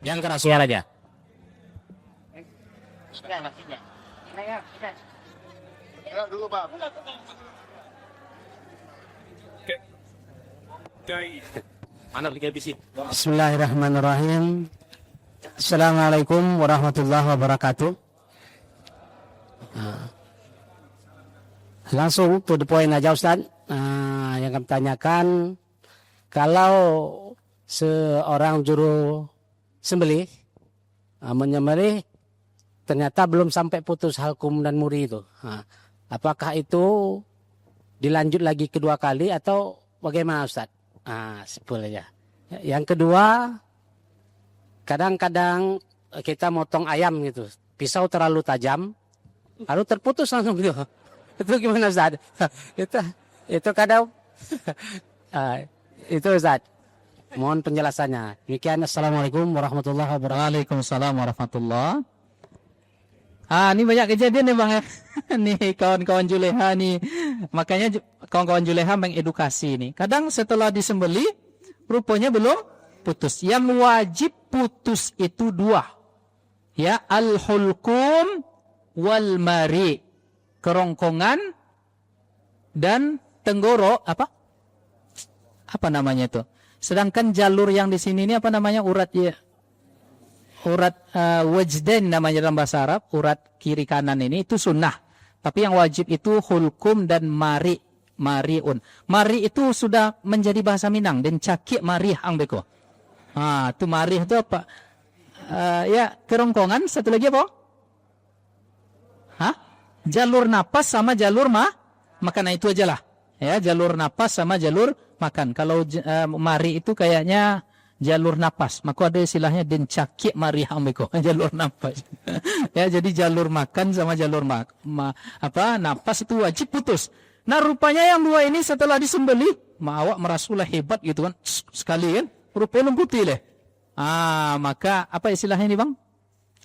Yang keras suaranya. Dulu, Pak. Mana lagi bisi? Bismillahirrahmanirrahim. Assalamualaikum warahmatullahi wabarakatuh. Langsung to the point aja Ustaz. Yang kami tanyakan, kalau seorang juru sembelih menyembelih ternyata belum sampai putus halkum dan muri itu, apakah itu dilanjut lagi kedua kali atau bagaimana Ustaz? Sebetulnya. Yang kedua, kadang-kadang kita motong ayam gitu, pisau terlalu tajam, lalu terputus langsung gitu. Itu gimana Ustaz? itu kadang itu Ustaz. Mohon penjelasannya. Demikian, assalamualaikum warahmatullahi wabarakatuh. Waalaikumsalam warahmatullah. Ini banyak kejadian nih Bang ya. Nih kawan-kawan Juleha nih. Makanya kawan-kawan Juleha mengedukasi nih. Kadang setelah disembelih rupanya belum putus. Yang wajib putus itu dua. Ya, al-hulkum wal mari. Kerongkongan dan tenggorok apa namanya itu? Sedangkan jalur yang di sini ini apa namanya? Urat ya. Urat wajdain namanya dalam bahasa Arab, urat kiri kanan ini itu sunnah. Tapi yang wajib itu hulkum dan mariun. Mari itu sudah menjadi bahasa Minang dan cakik marih ang beko. Itu marih itu apa? Ya kerongkongan, satu lagi apa? Jalur napas sama jalur makan, itu aja lah. Ya, jalur napas sama jalur makan. Kalau mari itu kayaknya jalur napas. Maka ada istilahnya den cakik mari hambeko. Jalur napas. Ya, jadi jalur makan sama jalur napas itu wajib putus. Nah, rupanya yang dua ini setelah disembelih, awak merasulah hebat gitu kan. Sekali kan, rupanya putih leh. Maka apa istilahnya ini Bang?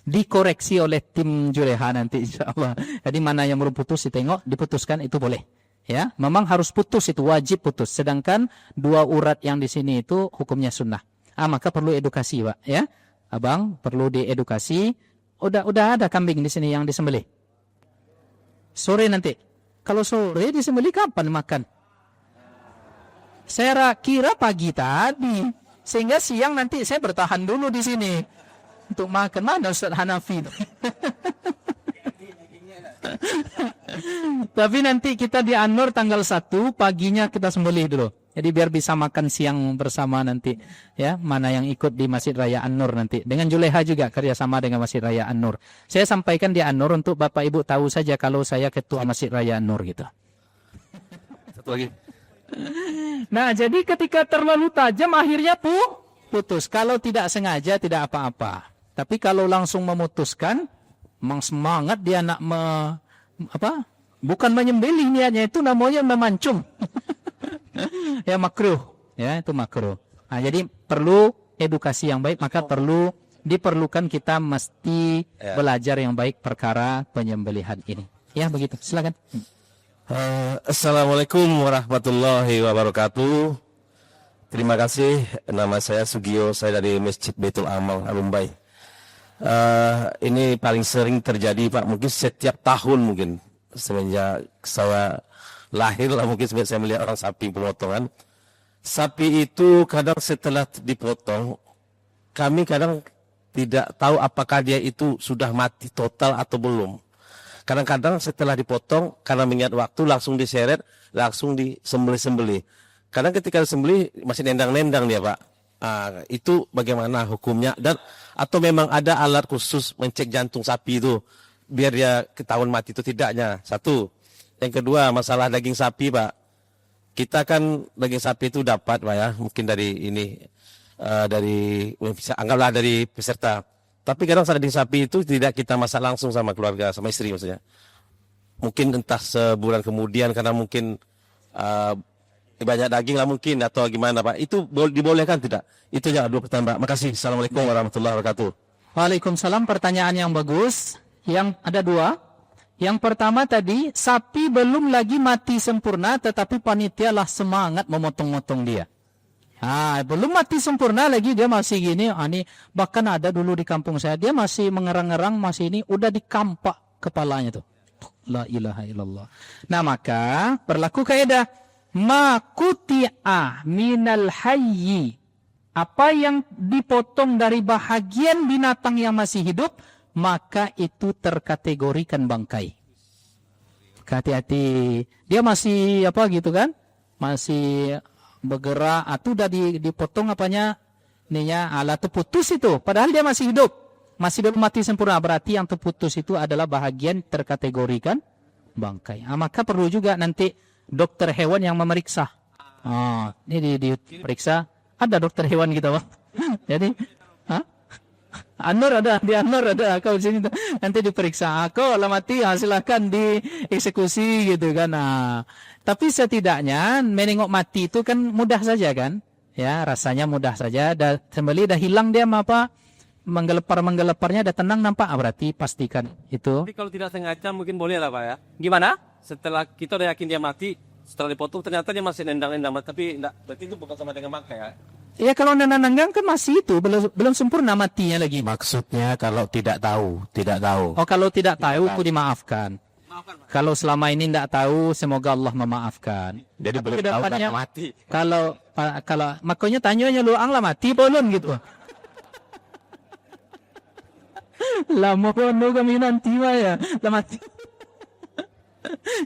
Dikoreksi oleh tim Juleha nanti insyaallah. Jadi mana yang belum putus ditengok, diputuskan itu boleh. Ya, memang harus putus, itu wajib putus. Sedangkan dua urat yang di sini itu hukumnya sunnah. Maka perlu edukasi, Pak, ya. Abang perlu diedukasi. Udah ada kambing di sini yang disembelih. Sore nanti. Kalau sore disembelih kapan makan? Saya kira pagi tadi. Sehingga siang nanti saya bertahan dulu di sini untuk makan. Mana Ustaz Hanafi? Tapi nanti kita di An-Nur tanggal 1 paginya kita sembelih dulu. Jadi biar bisa makan siang bersama nanti. Ya, mana yang ikut di Masjid Raya An-Nur nanti. Dengan Juleha juga kerjasama dengan Masjid Raya An-Nur. Saya sampaikan di An-Nur untuk Bapak Ibu tahu saja kalau saya ketua Masjid Raya An-Nur gitu. Satu lagi. Nah, jadi ketika terlalu tajam akhirnya putus. Kalau tidak sengaja tidak apa-apa. Tapi kalau langsung memutuskan, memang semangat dia nak bukan menyembelih niatnya, itu namanya memancung. Ya makruh, ya itu makruh. Nah, jadi perlu edukasi yang baik, maka diperlukan kita mesti belajar yang baik perkara penyembelihan ini. Ya begitu, silakan. Assalamualaikum warahmatullahi wabarakatuh. Terima kasih. Nama saya Sugio, saya dari Masjid Baitul Amal Alumbai. Ini paling sering terjadi Pak, mungkin setiap tahun mungkin semenjak saya lahir lah, mungkin saya melihat orang sapi pemotongan. Sapi itu kadang setelah dipotong, kami kadang tidak tahu apakah dia itu sudah mati total atau belum. Kadang-kadang setelah dipotong, karena mengingat waktu langsung diseret, langsung disembelih-sembelih. Kadang ketika disembelih masih nendang-nendang dia Pak. Itu bagaimana hukumnya, dan atau memang ada alat khusus mencek jantung sapi itu biar dia ketahuan mati itu tidaknya. Satu. Yang kedua, masalah daging sapi Pak. Kita kan daging sapi itu dapat Pak ya, mungkin dari anggaplah dari peserta. Tapi kadang daging sapi itu tidak kita masak langsung sama keluarga, sama istri maksudnya. Mungkin entah sebulan kemudian karena mungkin banyak daging lah mungkin atau gimana Pak. Itu dibolehkan tidak? Itu aja dua pertanyaan Pak. Makasih. Assalamualaikum warahmatullahi wabarakatuh. Waalaikumsalam, pertanyaan yang bagus. Yang ada dua. Yang pertama tadi, sapi belum lagi mati sempurna tetapi panitia lah semangat memotong-motong dia. Belum mati sempurna lagi dia masih gini. Ini bahkan ada dulu di kampung saya, dia masih mengerang-ngerang, masih ini udah dikampak kepalanya tuh. La ilaha illallah. Nah, maka berlaku kaidah ma quti'a minal hayyi Apa yang dipotong dari bahagian binatang yang masih hidup, maka itu terkategorikan bangkai. Hati-hati. Dia masih apa gitu kan? Masih bergerak, atau udah dipotong apanya? Ininya, alat terputus itu. Padahal dia masih hidup. Masih belum mati sempurna. Berarti yang terputus itu adalah bahagian terkategorikan bangkai. Maka perlu juga nanti dokter hewan yang memeriksa. Ini diperiksa. Ada dokter hewan gitu, Pak. Jadi, Anur ada, di Anur ada, kau di sini nanti diperiksa. Kalau mati, silakan dieksekusi gitu kan. Tapi setidaknya menengok mati itu kan mudah saja kan? Ya, rasanya mudah saja. Sembelih dah hilang dia apa? Menggeleparnya dah tenang nampak. Berarti pastikan itu. Tapi kalau tidak sengaja mungkin boleh lah Pak ya. Gimana? Setelah kita udah yakin dia mati, setelah dipotong ternyata dia masih nendang-nendang, tapi enggak, berarti itu bukan sama dengan bangkai ya? Ya kalau nendang-nendang kan masih itu, belum sempurna matinya lagi. Maksudnya kalau tidak tahu. Oh, kalau tidak tahu, aku dimaafkan. Kalau selama ini tidak tahu, semoga Allah memaafkan. Jadi belum tahu dah mati. Kalau makanya tanyanya luang lah mati belum gitu. Lama pun kami nanti ya, lah mati.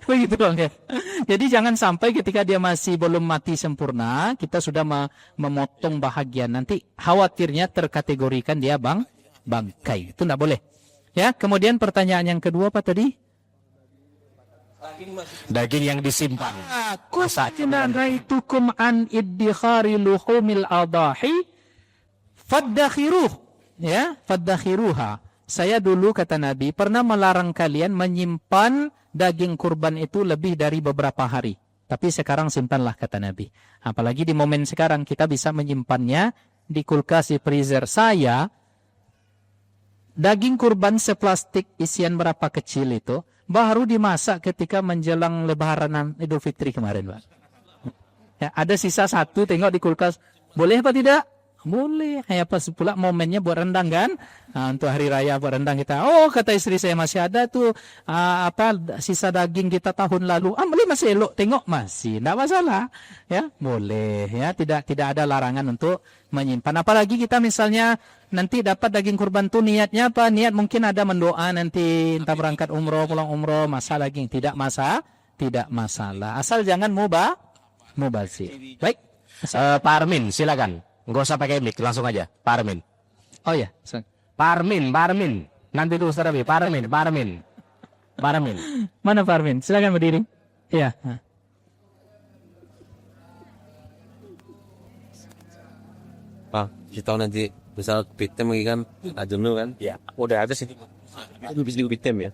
Begitu dong ya. Jadi jangan sampai ketika dia masih belum mati sempurna, kita sudah memotong bahagian. Nanti khawatirnya terkategorikan dia bangkai. Itu tidak boleh. Ya, kemudian pertanyaan yang kedua apa tadi? Daging yang disimpan. Kustina raitukum an iddikhari luhumil adahi faddakhiruh. Ya, faddakhiruha. Saya dulu kata Nabi pernah melarang kalian menyimpan daging kurban itu lebih dari beberapa hari. Tapi sekarang simpanlah kata Nabi. Apalagi di momen sekarang kita bisa menyimpannya di kulkas, di freezer. Saya daging kurban seplastik isian berapa kecil itu baru dimasak ketika menjelang Lebaran Idul Fitri kemarin, Pak. Ya, ada sisa satu, tengok di kulkas. Boleh apa tidak? Boleh. Ya pas pula momennya buat rendang kan? Untuk hari raya buat rendang kita. Oh, kata istri saya masih ada tuh sisa daging kita tahun lalu. Boleh masih elok, tengok masih. Tidak masalah. Ya, boleh. Ya, tidak ada larangan untuk menyimpan. Apalagi kita misalnya nanti dapat daging kurban tuh niatnya apa? Niat mungkin ada mendoa nanti entah berangkat umroh, pulang umroh, masa daging tidak masalah. Asal jangan mubazir. Baik. Pak Armin, silakan. Nggak usah pakai mic, langsung aja. Pak Armin. Oh ya. Pak Armin. Nanti dulu Ustaz Rabi. Pak Armin. Mana Pak Armin? Silakan berdiri. Iya. Pak, kita nanti misal bitem lagi kan, ada dulu kan? Ya. Udah ada sini. Itu bisa bitem ya.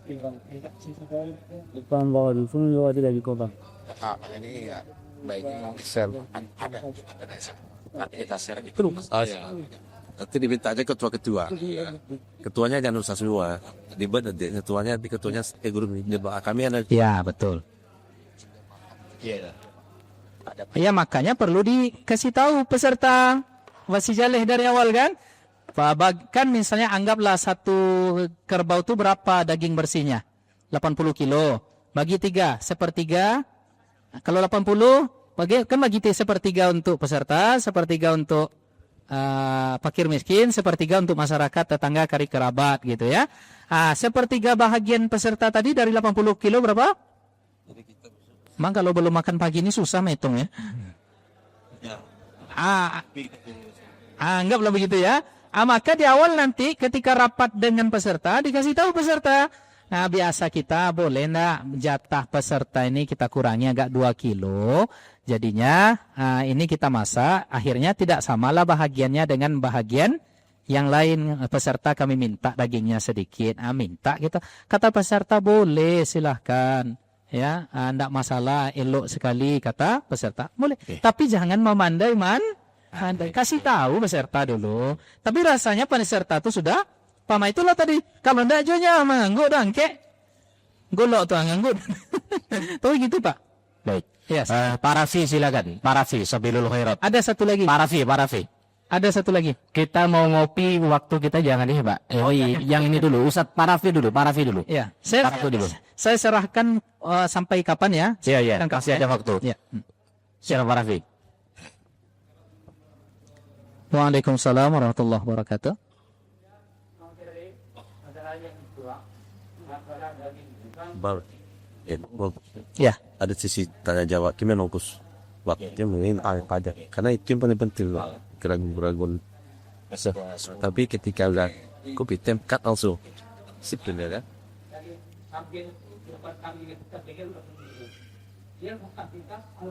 Depan bawah dulu ada dari kota. Ini ya baiknya sel. Ada. Kita share itu. Oh ya. Nanti diminta aja ketua. Ketuanya jangan usah semua. Dibuat nanti ketuanya guru kami ada. Ya, betul. Iya. Ya, makanya perlu dikasih tahu peserta wasijaleh dari awal kan? Kan misalnya anggaplah satu kerbau itu berapa daging bersihnya? 80 kilo. Bagi 3, sepertiga. Kalau 80 bagi 3 sepertiga untuk peserta, sepertiga untuk fakir miskin, sepertiga untuk masyarakat tetangga kari kerabat gitu ya. Sepertiga bahagian peserta tadi dari 80 kilo berapa? Memang kalau belum makan pagi ini susah menghitung ya. Anggaplah begitu ya. Maka di awal nanti ketika rapat dengan peserta dikasih tahu peserta. Nah, biasa kita boleh enggak jatah peserta ini kita kurangi agak 2 kilo. Jadinya ini kita masak, akhirnya tidak samalah bahagiannya dengan bahagian yang lain. Peserta kami minta dagingnya sedikit. Minta kita. Kata peserta boleh, silahkan. Ya, enggak masalah, elok sekali kata peserta. Boleh. Tapi jangan memandai kasih tahu peserta dulu. Tapi rasanya peserta itu sudah pama itulah tadi. Kalau ndak jonya manggo dangke. Golok tuh nganggut. Tuh gitu, Pak. Baik. Yes. Pak Rafi silakan. Pak Rafi Sabilul Khairat. Ada satu lagi. Pak Rafi. Ada satu lagi. Kita mau ngopi, waktu kita jangan ini, Pak. Oh iya, yang ini dulu. Ustaz Pak Rafi dulu. Iya. Saya serahkan sampai kapan ya? Iya. Kasih ada waktu. Iya. Silakan Pak Rafi. Waalaikumsalam warahmatullahi wabarakatuh. Baru. Ya. Ada sisi tanya jawab gimana Gus? Waktunya mungkin ada. Karena itu yang paling penting loh. Keraguan-keraguan. Tapi ketika udah kopi temkat langsung. Sip bener ya.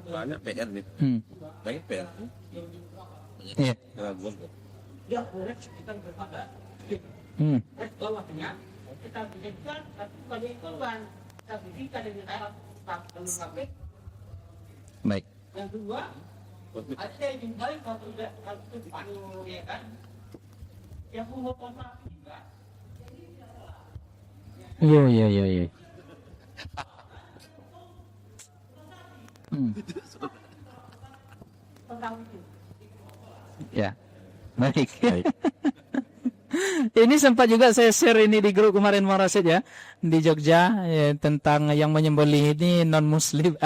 Banyak PR nih. Banyak PR. Iya. Keraguan. Baik. Yang kedua, ada yang jumpai kalau tidak ya kan, yang homopornografi juga. Iya. Ya, baik. Ini sempat juga saya share ini di grup kemarin Marasid ya di Jogja ya, tentang yang menyembelih ini non muslim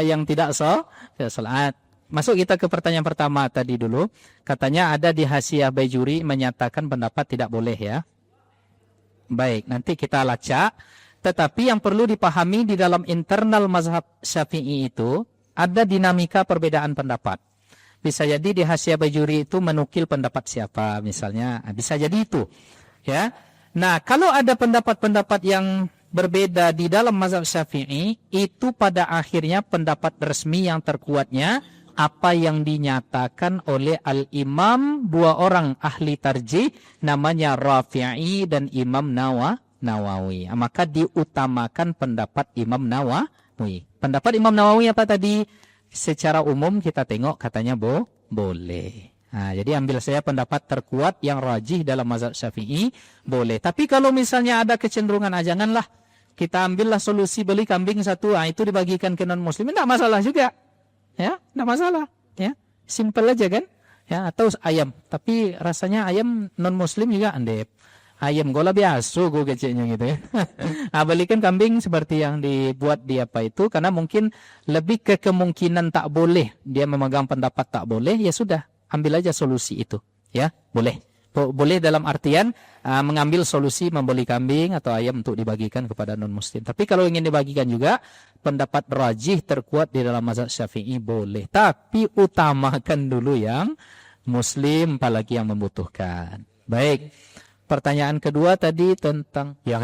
yang tidak salat. Masuk kita ke pertanyaan pertama tadi dulu. Katanya ada di Hasyiah Baijuri menyatakan pendapat tidak boleh ya. Baik, nanti kita lacak. Tetapi yang perlu dipahami di dalam internal mazhab Syafi'i itu ada dinamika perbedaan pendapat. Bisa jadi di Hasyiah Baijuri itu menukil pendapat siapa misalnya, bisa jadi itu. Ya. Nah, kalau ada pendapat-pendapat yang berbeda di dalam mazhab Syafi'i, itu pada akhirnya pendapat resmi yang terkuatnya apa yang dinyatakan oleh al-imam dua orang ahli tarjih namanya Rafi'i dan Imam Nawawi. Maka diutamakan pendapat Imam Nawawi. Pendapat Imam Nawawi apa tadi? Secara umum kita tengok katanya boleh. Nah, jadi ambil saya pendapat terkuat yang rajih dalam mazhab Syafi'i boleh. Tapi kalau misalnya ada kecenderungan janganlah kita ambillah solusi beli kambing satu, itu dibagikan ke non muslim, tidak masalah juga. Ya, tidak masalah, ya. Simple aja kan? Ya, atau ayam, tapi rasanya ayam non muslim juga andep. Ayam gola biasa gue kecilnya gitu ya. Nah, belikan kambing seperti yang dibuat di apa itu, karena mungkin lebih ke kemungkinan tak boleh dia memegang pendapat tak boleh, ya sudah ambil aja solusi itu, ya boleh. Boleh dalam artian mengambil solusi membeli kambing atau ayam untuk dibagikan kepada non muslim. Tapi kalau ingin dibagikan juga pendapat rajih terkuat di dalam mazhab Syafi'i boleh. Tapi utamakan dulu yang muslim apalagi yang membutuhkan. Baik. Pertanyaan kedua tadi tentang yang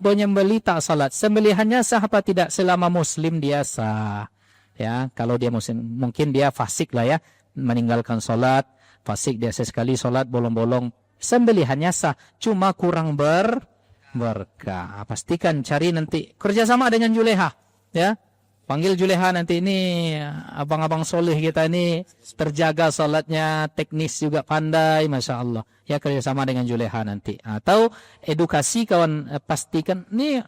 menyembeli tak salat. Sembelihannya sah apa tidak selama muslim dia sah. Ya, kalau dia muslim mungkin dia fasik lah ya, meninggalkan salat, fasik dia sesekali salat bolong-bolong, sembelihannya sah, cuma kurang berkah. Pastikan cari nanti kerjasama dengan Juleha, ya. Panggil Juleha nanti, ini abang-abang soleh kita ini terjaga salatnya, teknis juga pandai, Masya Allah. Ya, kerjasama dengan Juleha nanti. Atau edukasi kawan, pastikan. Nih,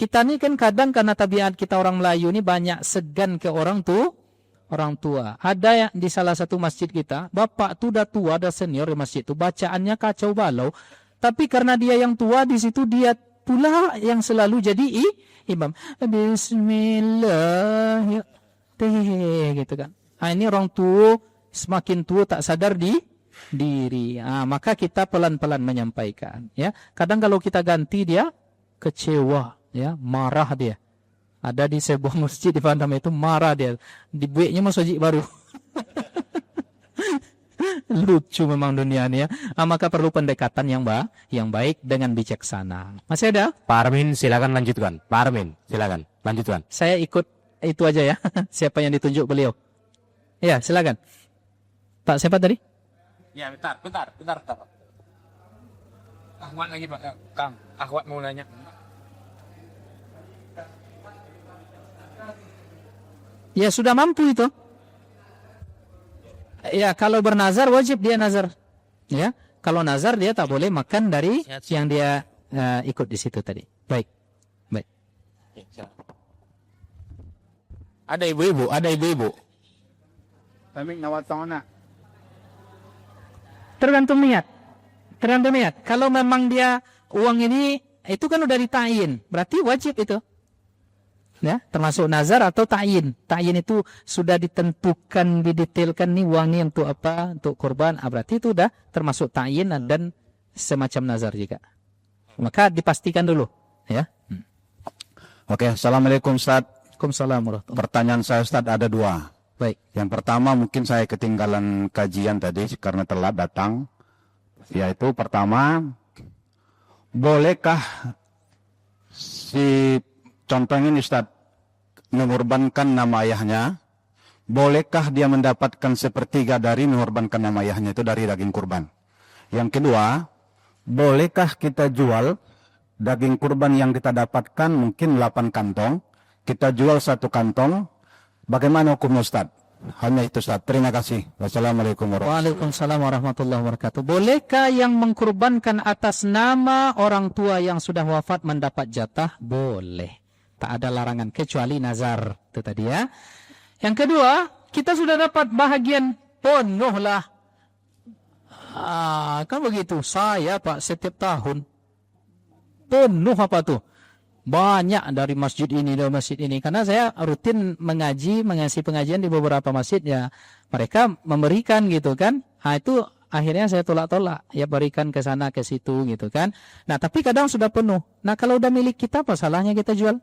kita nih kan kadang karena tabiat kita orang Melayu ini banyak segan ke orang tua. Ada yang di salah satu masjid kita, bapak tuh udah tua, udah senior di masjid itu, bacaannya kacau balau. Tapi karena dia yang tua, di situ dia pula yang selalu jadi imam. Bismillah gitu kan. Nah, ini orang tua semakin tua tak sadar diri. Maka kita pelan-pelan menyampaikan, ya. Kadang kalau kita ganti dia kecewa, ya, marah dia. Ada di sebuah masjid di Padang itu marah dia. Dibuatnya masjid baru. Lucu memang dunia ini ya. Maka perlu pendekatan yang baik dengan bijaksana. Masih ada? Pak Armin silakan lanjutkan. Pak Armin silakan lanjutkan. Saya ikut itu aja ya. Siapa yang ditunjuk beliau? Ya, silakan. Pak siapa tadi? Ya, bentar. Ahwat lagi Pak. Kang, Ahwat mau nanya. Ya sudah mampu itu. Ya, kalau bernazar wajib dia nazar. Ya, kalau nazar dia tak boleh makan dari yang dia ikut di situ tadi. Baik. Ada ibu-ibu. Tergantung niat. Kalau memang dia uang ini itu kan udah ditayin, berarti wajib itu. Ya, termasuk nazar atau ta'yin. Ta'yin itu sudah ditentukan, didetailkan nih uang nih untuk apa? Untuk kurban. Berarti itu udah termasuk ta'yin dan semacam nazar juga. Maka dipastikan dulu, ya. Oke, Assalamualaikum Ustaz. Waalaikumsalam warahmatullahi. Pertanyaan saya Ustaz ada dua. Baik. Yang pertama mungkin saya ketinggalan kajian tadi karena telat datang. Yaitu pertama, bolehkah si contohnya ini Ustaz mengorbankan nama ayahnya, bolehkah dia mendapatkan sepertiga dari mengorbankan nama ayahnya itu dari daging kurban? Yang kedua, bolehkah kita jual daging kurban yang kita dapatkan mungkin 8 kantong, kita jual 1 kantong, bagaimana hukumnya Ustaz? Hanya itu Ustaz, terima kasih. Wassalamualaikum warahmatullahi wabarakatuh. Waalaikumsalam warahmatullahi wabarakatuh. Bolehkah yang mengkurbankan atas nama orang tua yang sudah wafat mendapat jatah? Boleh. Tak ada larangan kecuali nazar. Itu tadi ya. Yang kedua, kita sudah dapat bahagian penuh lah. Kan begitu. Saya Pak setiap tahun penuh apa tuh? Banyak dari masjid ini dan masjid ini. Karena saya rutin mengisi pengajian di beberapa masjid ya. Mereka memberikan gitu kan. Itu akhirnya saya tolak-tolak. Ya berikan ke sana ke situ gitu kan. Nah tapi kadang sudah penuh. Nah kalau udah milik kita apa salahnya kita jual?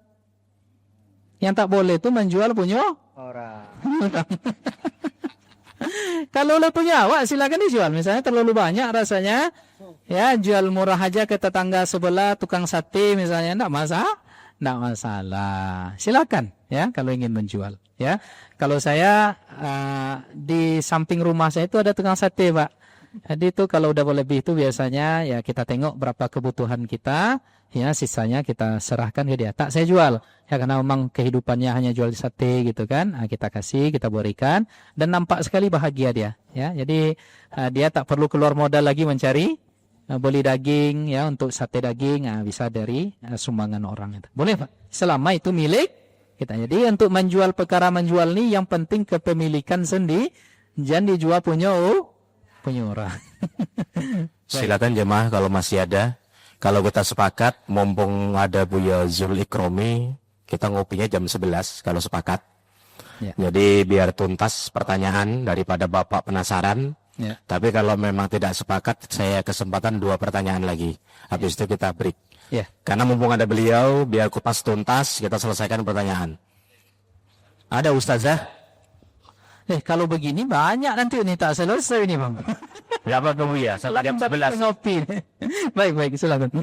Yang tak boleh itu menjual punya orang. Kalau udah punya awak silakan dijual. Misalnya terlalu banyak rasanya, ya jual murah aja ke tetangga sebelah tukang sate misalnya, enggak masalah. Silakan ya kalau ingin menjual. Ya kalau saya di samping rumah saya itu ada tukang sate Pak. Jadi itu kalau udah lebih itu biasanya ya kita tengok berapa kebutuhan kita, ya sisanya kita serahkan ke dia. Tak saya jual, ya karena memang kehidupannya hanya jual sate gitu kan. Kita kasih, kita berikan dan nampak sekali bahagia dia. Ya, jadi dia tak perlu keluar modal lagi mencari beli daging ya untuk sate daging, bisa dari sumbangan orang itu. Boleh Pak, selama itu milik kita. Jadi untuk menjual perkara menjual nih yang penting kepemilikan sendiri, jangan dijual punya orang. Silakan jemaah kalau masih ada. Kalau kita sepakat, mumpung ada Buya Zul Ikromi, kita ngopinya jam 11 kalau sepakat. Ya. Jadi biar tuntas pertanyaan daripada Bapak penasaran. Ya. Tapi kalau memang tidak sepakat, saya kesempatan 2 pertanyaan lagi. Habis itu kita break. Ya. Karena mumpung ada beliau, biar kupas tuntas, kita selesaikan pertanyaan. Ada Ustazah? Kalau begini banyak nanti ini tak selesai ini Bang. Berapa kamu ya? Sampai jam 11. Ngopi. Baik, silakan.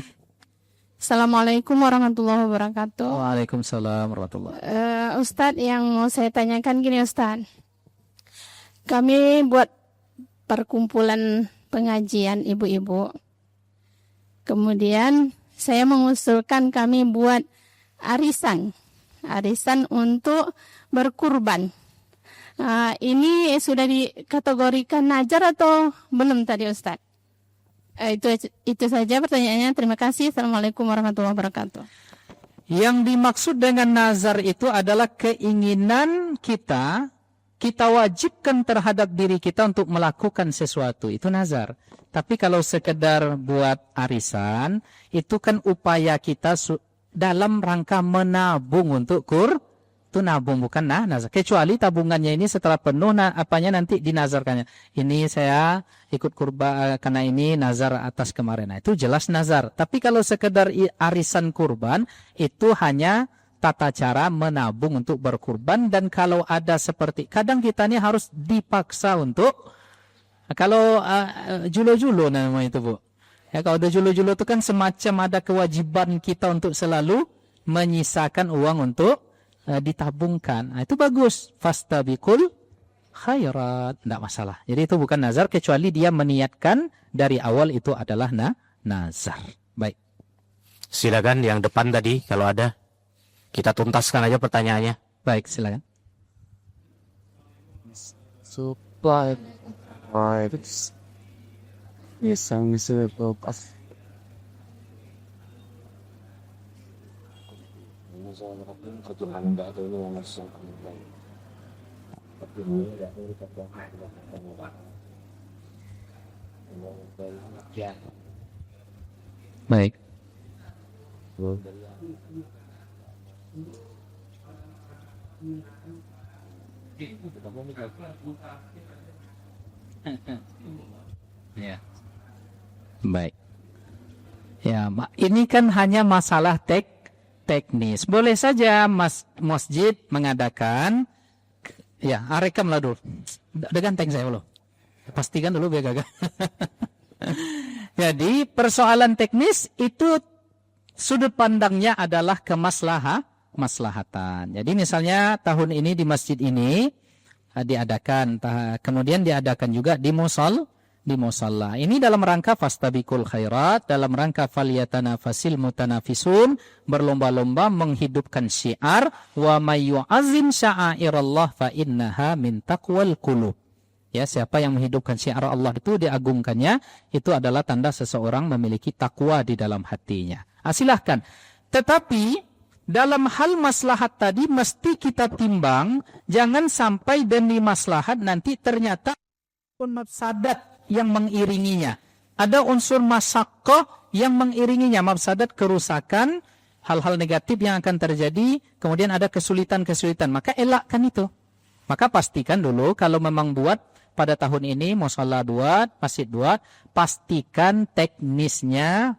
Assalamualaikum warahmatullahi wabarakatuh. Waalaikumsalam warahmatullahi wabarakatuh. Ustadz, yang mau saya tanyakan gini Ustadz. Kami buat perkumpulan pengajian ibu-ibu. Kemudian saya mengusulkan kami buat arisan untuk berkurban. Ini sudah dikategorikan nazar atau belum tadi Ustaz? Itu saja pertanyaannya. Terima kasih. Assalamualaikum warahmatullahi wabarakatuh. Yang dimaksud dengan nazar itu adalah keinginan kita wajibkan terhadap diri kita untuk melakukan sesuatu. Itu nazar. Tapi kalau sekedar buat arisan, itu kan upaya kita dalam rangka menabung untuk itu nabung bukan nazar. Kecuali tabungannya ini setelah penuh apanya nanti dinazarkannya. Ini saya ikut kurban karena ini nazar atas kemarin. Nah, itu jelas nazar. Tapi kalau sekedar arisan kurban itu hanya tata cara menabung untuk berkurban. Dan kalau ada seperti kadang kita ini harus dipaksa untuk kalau julo-julo namanya itu Bu. Ya, kalau ada julo-julo itu kan semacam ada kewajiban kita untuk selalu menyisakan uang untuk ditabungkan. Itu bagus. Fastabiqul khairat. Tidak masalah. Jadi itu bukan nazar kecuali dia meniatkan dari awal itu adalah nazar. Baik. Silakan yang depan tadi kalau ada. Kita tuntaskan aja pertanyaannya. Baik, silakan. Supply isang sebepas Baik. Ya. Baik. Ya, ini kan hanya masalah teknis. Boleh saja masjid mengadakan, ya, rekamlah dulu. Dengan tank saya dulu. Pastikan dulu biar gagah. Jadi persoalan teknis itu sudut pandangnya adalah kemaslahatan. Jadi misalnya tahun ini di masjid ini diadakan, kemudian diadakan juga di musalla. Ini dalam rangka fastabiqul khairat, dalam rangka falyatanafasil mutanafisun, berlomba-lomba menghidupkan syiar wa may yu'azzim sya'airallah fa innaha min taqwal qulub. Ya, siapa yang menghidupkan syiar Allah itu diagungkannya, itu adalah tanda seseorang memiliki takwa di dalam hatinya. Silahkan. Tetapi dalam hal maslahat tadi mesti kita timbang, jangan sampai demi maslahat nanti ternyata pun mafsadat yang mengiringinya. Ada unsur masyaqqah yang mengiringinya, mafsadat, kerusakan, hal-hal negatif yang akan terjadi, kemudian ada kesulitan-kesulitan. Maka elakkan itu. Maka pastikan dulu kalau memang buat pada tahun ini musalla buat, masjid buat, pastikan teknisnya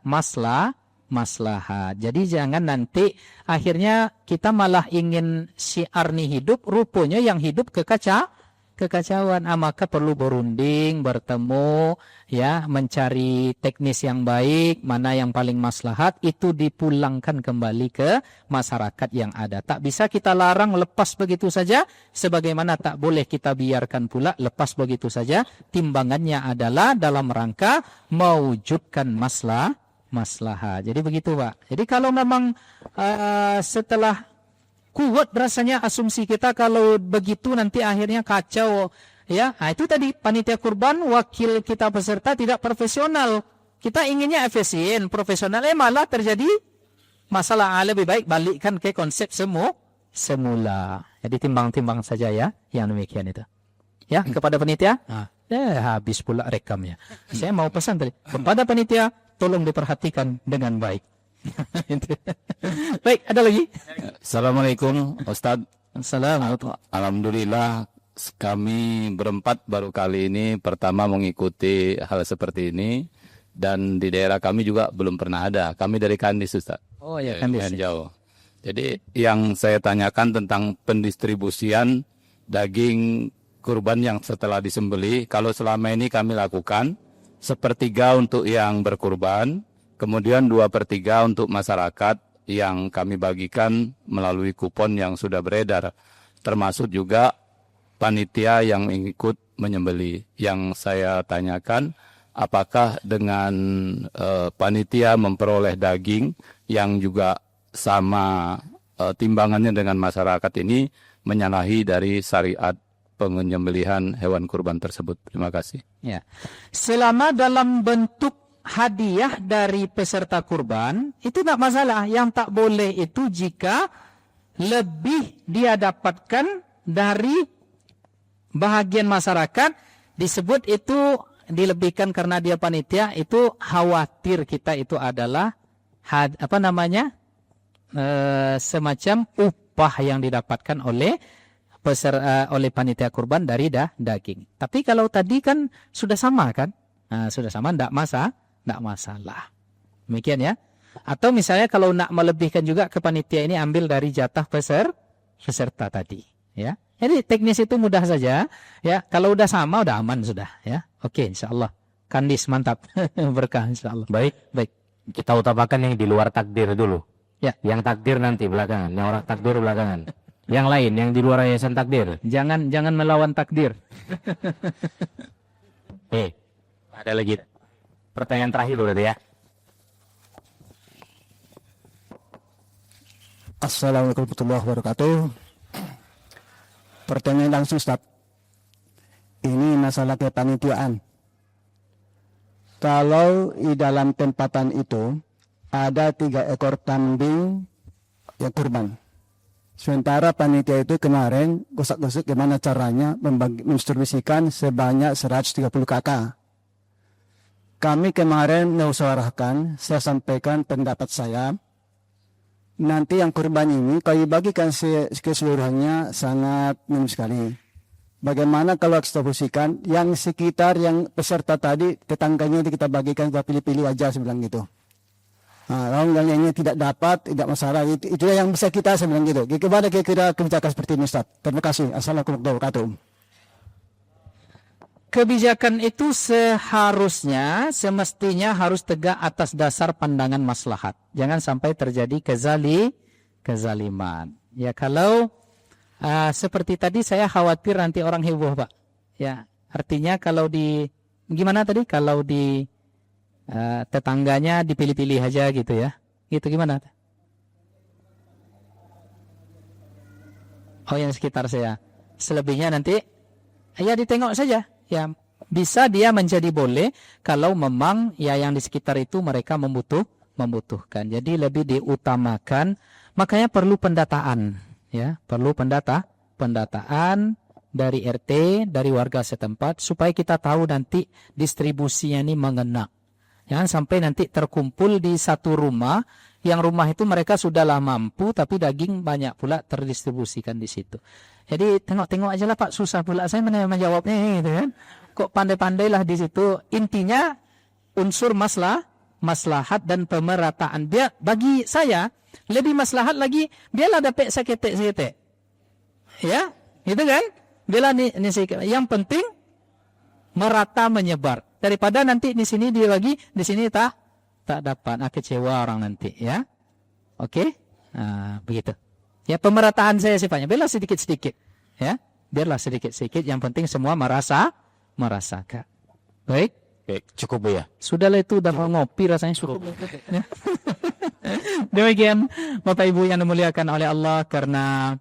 maslahat. Jadi jangan nanti akhirnya kita malah ingin syiar nih hidup, rupanya yang hidup kekacauan. Maka perlu berunding, bertemu, ya, mencari teknis yang baik, mana yang paling maslahat, itu dipulangkan kembali ke masyarakat yang ada. Tak bisa kita larang lepas begitu saja, sebagaimana tak boleh kita biarkan pula lepas begitu saja. Timbangannya adalah dalam rangka mewujudkan maslahat. Jadi begitu, Pak. Jadi kalau memang setelah kuat rasanya asumsi kita kalau begitu nanti akhirnya kacau, ya. Itu tadi panitia kurban, wakil kita peserta tidak profesional. Kita inginnya efisien, profesional, malah terjadi masalah. Lebih baik balikkan ke konsep semula. Jadi timbang-timbang saja, ya, yang demikian itu. Ya, kepada panitia. Habis pula rekamnya. Saya mau pesan tadi kepada panitia, tolong diperhatikan dengan baik. Baik, ada lagi? Assalamualaikum Ustadz. Assalamualaikum. Alhamdulillah kami berempat baru kali ini pertama mengikuti hal seperti ini, dan di daerah kami juga belum pernah ada. Kami dari Kandis, Ustadz. Oh ya, Kandis. Jauh. Jadi yang saya tanyakan tentang pendistribusian daging kurban yang setelah disembelih. Kalau selama ini kami lakukan 1/3 untuk yang berkurban, kemudian 2/3 untuk masyarakat yang kami bagikan melalui kupon yang sudah beredar, termasuk juga panitia yang ikut menyembelih. Yang saya tanyakan, apakah dengan panitia memperoleh daging yang juga sama timbangannya dengan masyarakat ini menyalahi dari syariat penyembelihan hewan kurban tersebut? Terima kasih. Ya. Selama dalam bentuk hadiah dari peserta kurban, itu tidak masalah. Yang tak boleh itu jika lebih dia dapatkan dari bahagian masyarakat, disebut itu dilebihkan karena dia panitia, itu khawatir kita itu adalah semacam upah yang didapatkan oleh oleh panitia kurban dari daging. Tapi kalau tadi kan sudah sama kan, sudah sama, tidak masalah. Demikian ya. Atau misalnya kalau nak melebihkan juga ke panitia ini, ambil dari jatah peserta tadi, ya. Jadi teknis itu mudah saja, ya. Kalau udah sama udah aman sudah, ya. Oke, insyaallah. Kandis mantap. Berkah insyaallah. Baik. Kita utamakan yang di luar takdir dulu. Ya. Yang takdir nanti belakangan, yang orang takdir belakangan. Yang lain yang di luar yayasan takdir. Jangan melawan takdir. Ada lagi. Pertanyaan terakhir dulu ya. Assalamualaikum warahmatullahi wabarakatuh. Pertanyaan langsung, Ustaz. Ini masalah kepanitiaan. Kalau di dalam tempatan itu ada 3 ekor kambing yang kurban. Sementara panitia itu kemarin gosok-gosok gimana caranya mendistribusikan sebanyak 130 kakak. Kami kemarin musyawarahkan, saya sampaikan pendapat saya. nanti yang kurban ini kalau dibagikan keseluruhannya sangat minim sekali. Bagaimana kalau distribusikan yang sekitar yang peserta tadi tetangganya kita bagikan, kita pilih-pilih aja sebilang gitu. Nah, kalau yang ini tidak dapat, tidak masalah, itu yang bisa kita sebilang gitu. Gimana kira-kira kebijakan seperti ini, Ustaz? Terima kasih. Assalamualaikum warahmatullahi wabarakatuh. Kebijakan itu seharusnya, semestinya harus tegak atas dasar pandangan maslahat. Jangan sampai terjadi kezaliman. Ya, kalau seperti tadi saya khawatir nanti orang heboh, Pak. Ya, artinya kalau gimana tadi? Kalau di tetangganya dipilih-pilih aja gitu ya. Gitu gimana? Oh, yang sekitar saya. Selebihnya nanti ya ditengok saja. Ya, bisa dia menjadi boleh kalau memang ya yang di sekitar itu mereka membutuhkan. Jadi lebih diutamakan, makanya perlu pendataan, ya, perlu pendataan dari RT, dari warga setempat supaya kita tahu nanti distribusinya ini mengena. Jangan sampai nanti terkumpul di satu rumah, yang rumah itu mereka sudahlah mampu tapi daging banyak pula terdistribusikan di situ. Jadi tengok-tengok aja lah Pak, susah pula saya menjawabnya gitu kan. Kok pandai-pandailah di situ. Intinya unsur maslahat dan pemerataan. Biar bagi saya lebih maslahat lagi biarlah dapat seketek-seketek. Ya, gitu kan? Biarlah yang penting merata menyebar daripada nanti di sini dia lagi, di sini tak dapat, kecewa orang nanti ya. Oke? Nah, begitu. Ya, pemerataan saya sifatnya biarlah sedikit-sedikit ya. Biarlah sedikit-sedikit, yang penting semua merasakan. Baik? Baik, cukup Bu ya. Sudahlah, itu udah ngopi rasanya cukup. Ya. Demikian Bapak Ibu yang dimuliakan oleh Allah, karena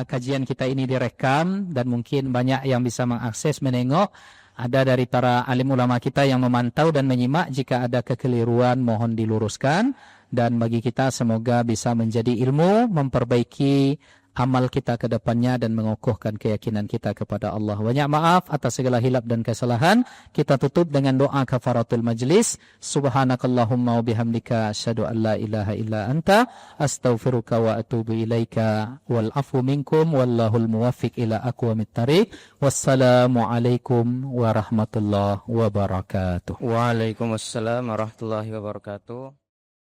kajian kita ini direkam dan mungkin banyak yang bisa mengakses, menengok. Ada dari para alim ulama kita yang memantau dan menyimak. Jika ada kekeliruan mohon diluruskan. Dan bagi kita semoga bisa menjadi ilmu, memperbaiki amal kita ke depannya dan mengukuhkan keyakinan kita kepada Allah. Banyak maaf atas segala hilap dan kesalahan. Kita tutup dengan doa kafaratul majlis. Subhanakallahumma wa bihamdika asyhadu an la ilaha illa anta astaghfiruka wa atubu ilaika wal afu minkum wallahul muwaffiq ila aqwamit thariq. Wassalamu alaikum warahmatullahi wabarakatuh. Waalaikumsalam warahmatullahi wabarakatuh.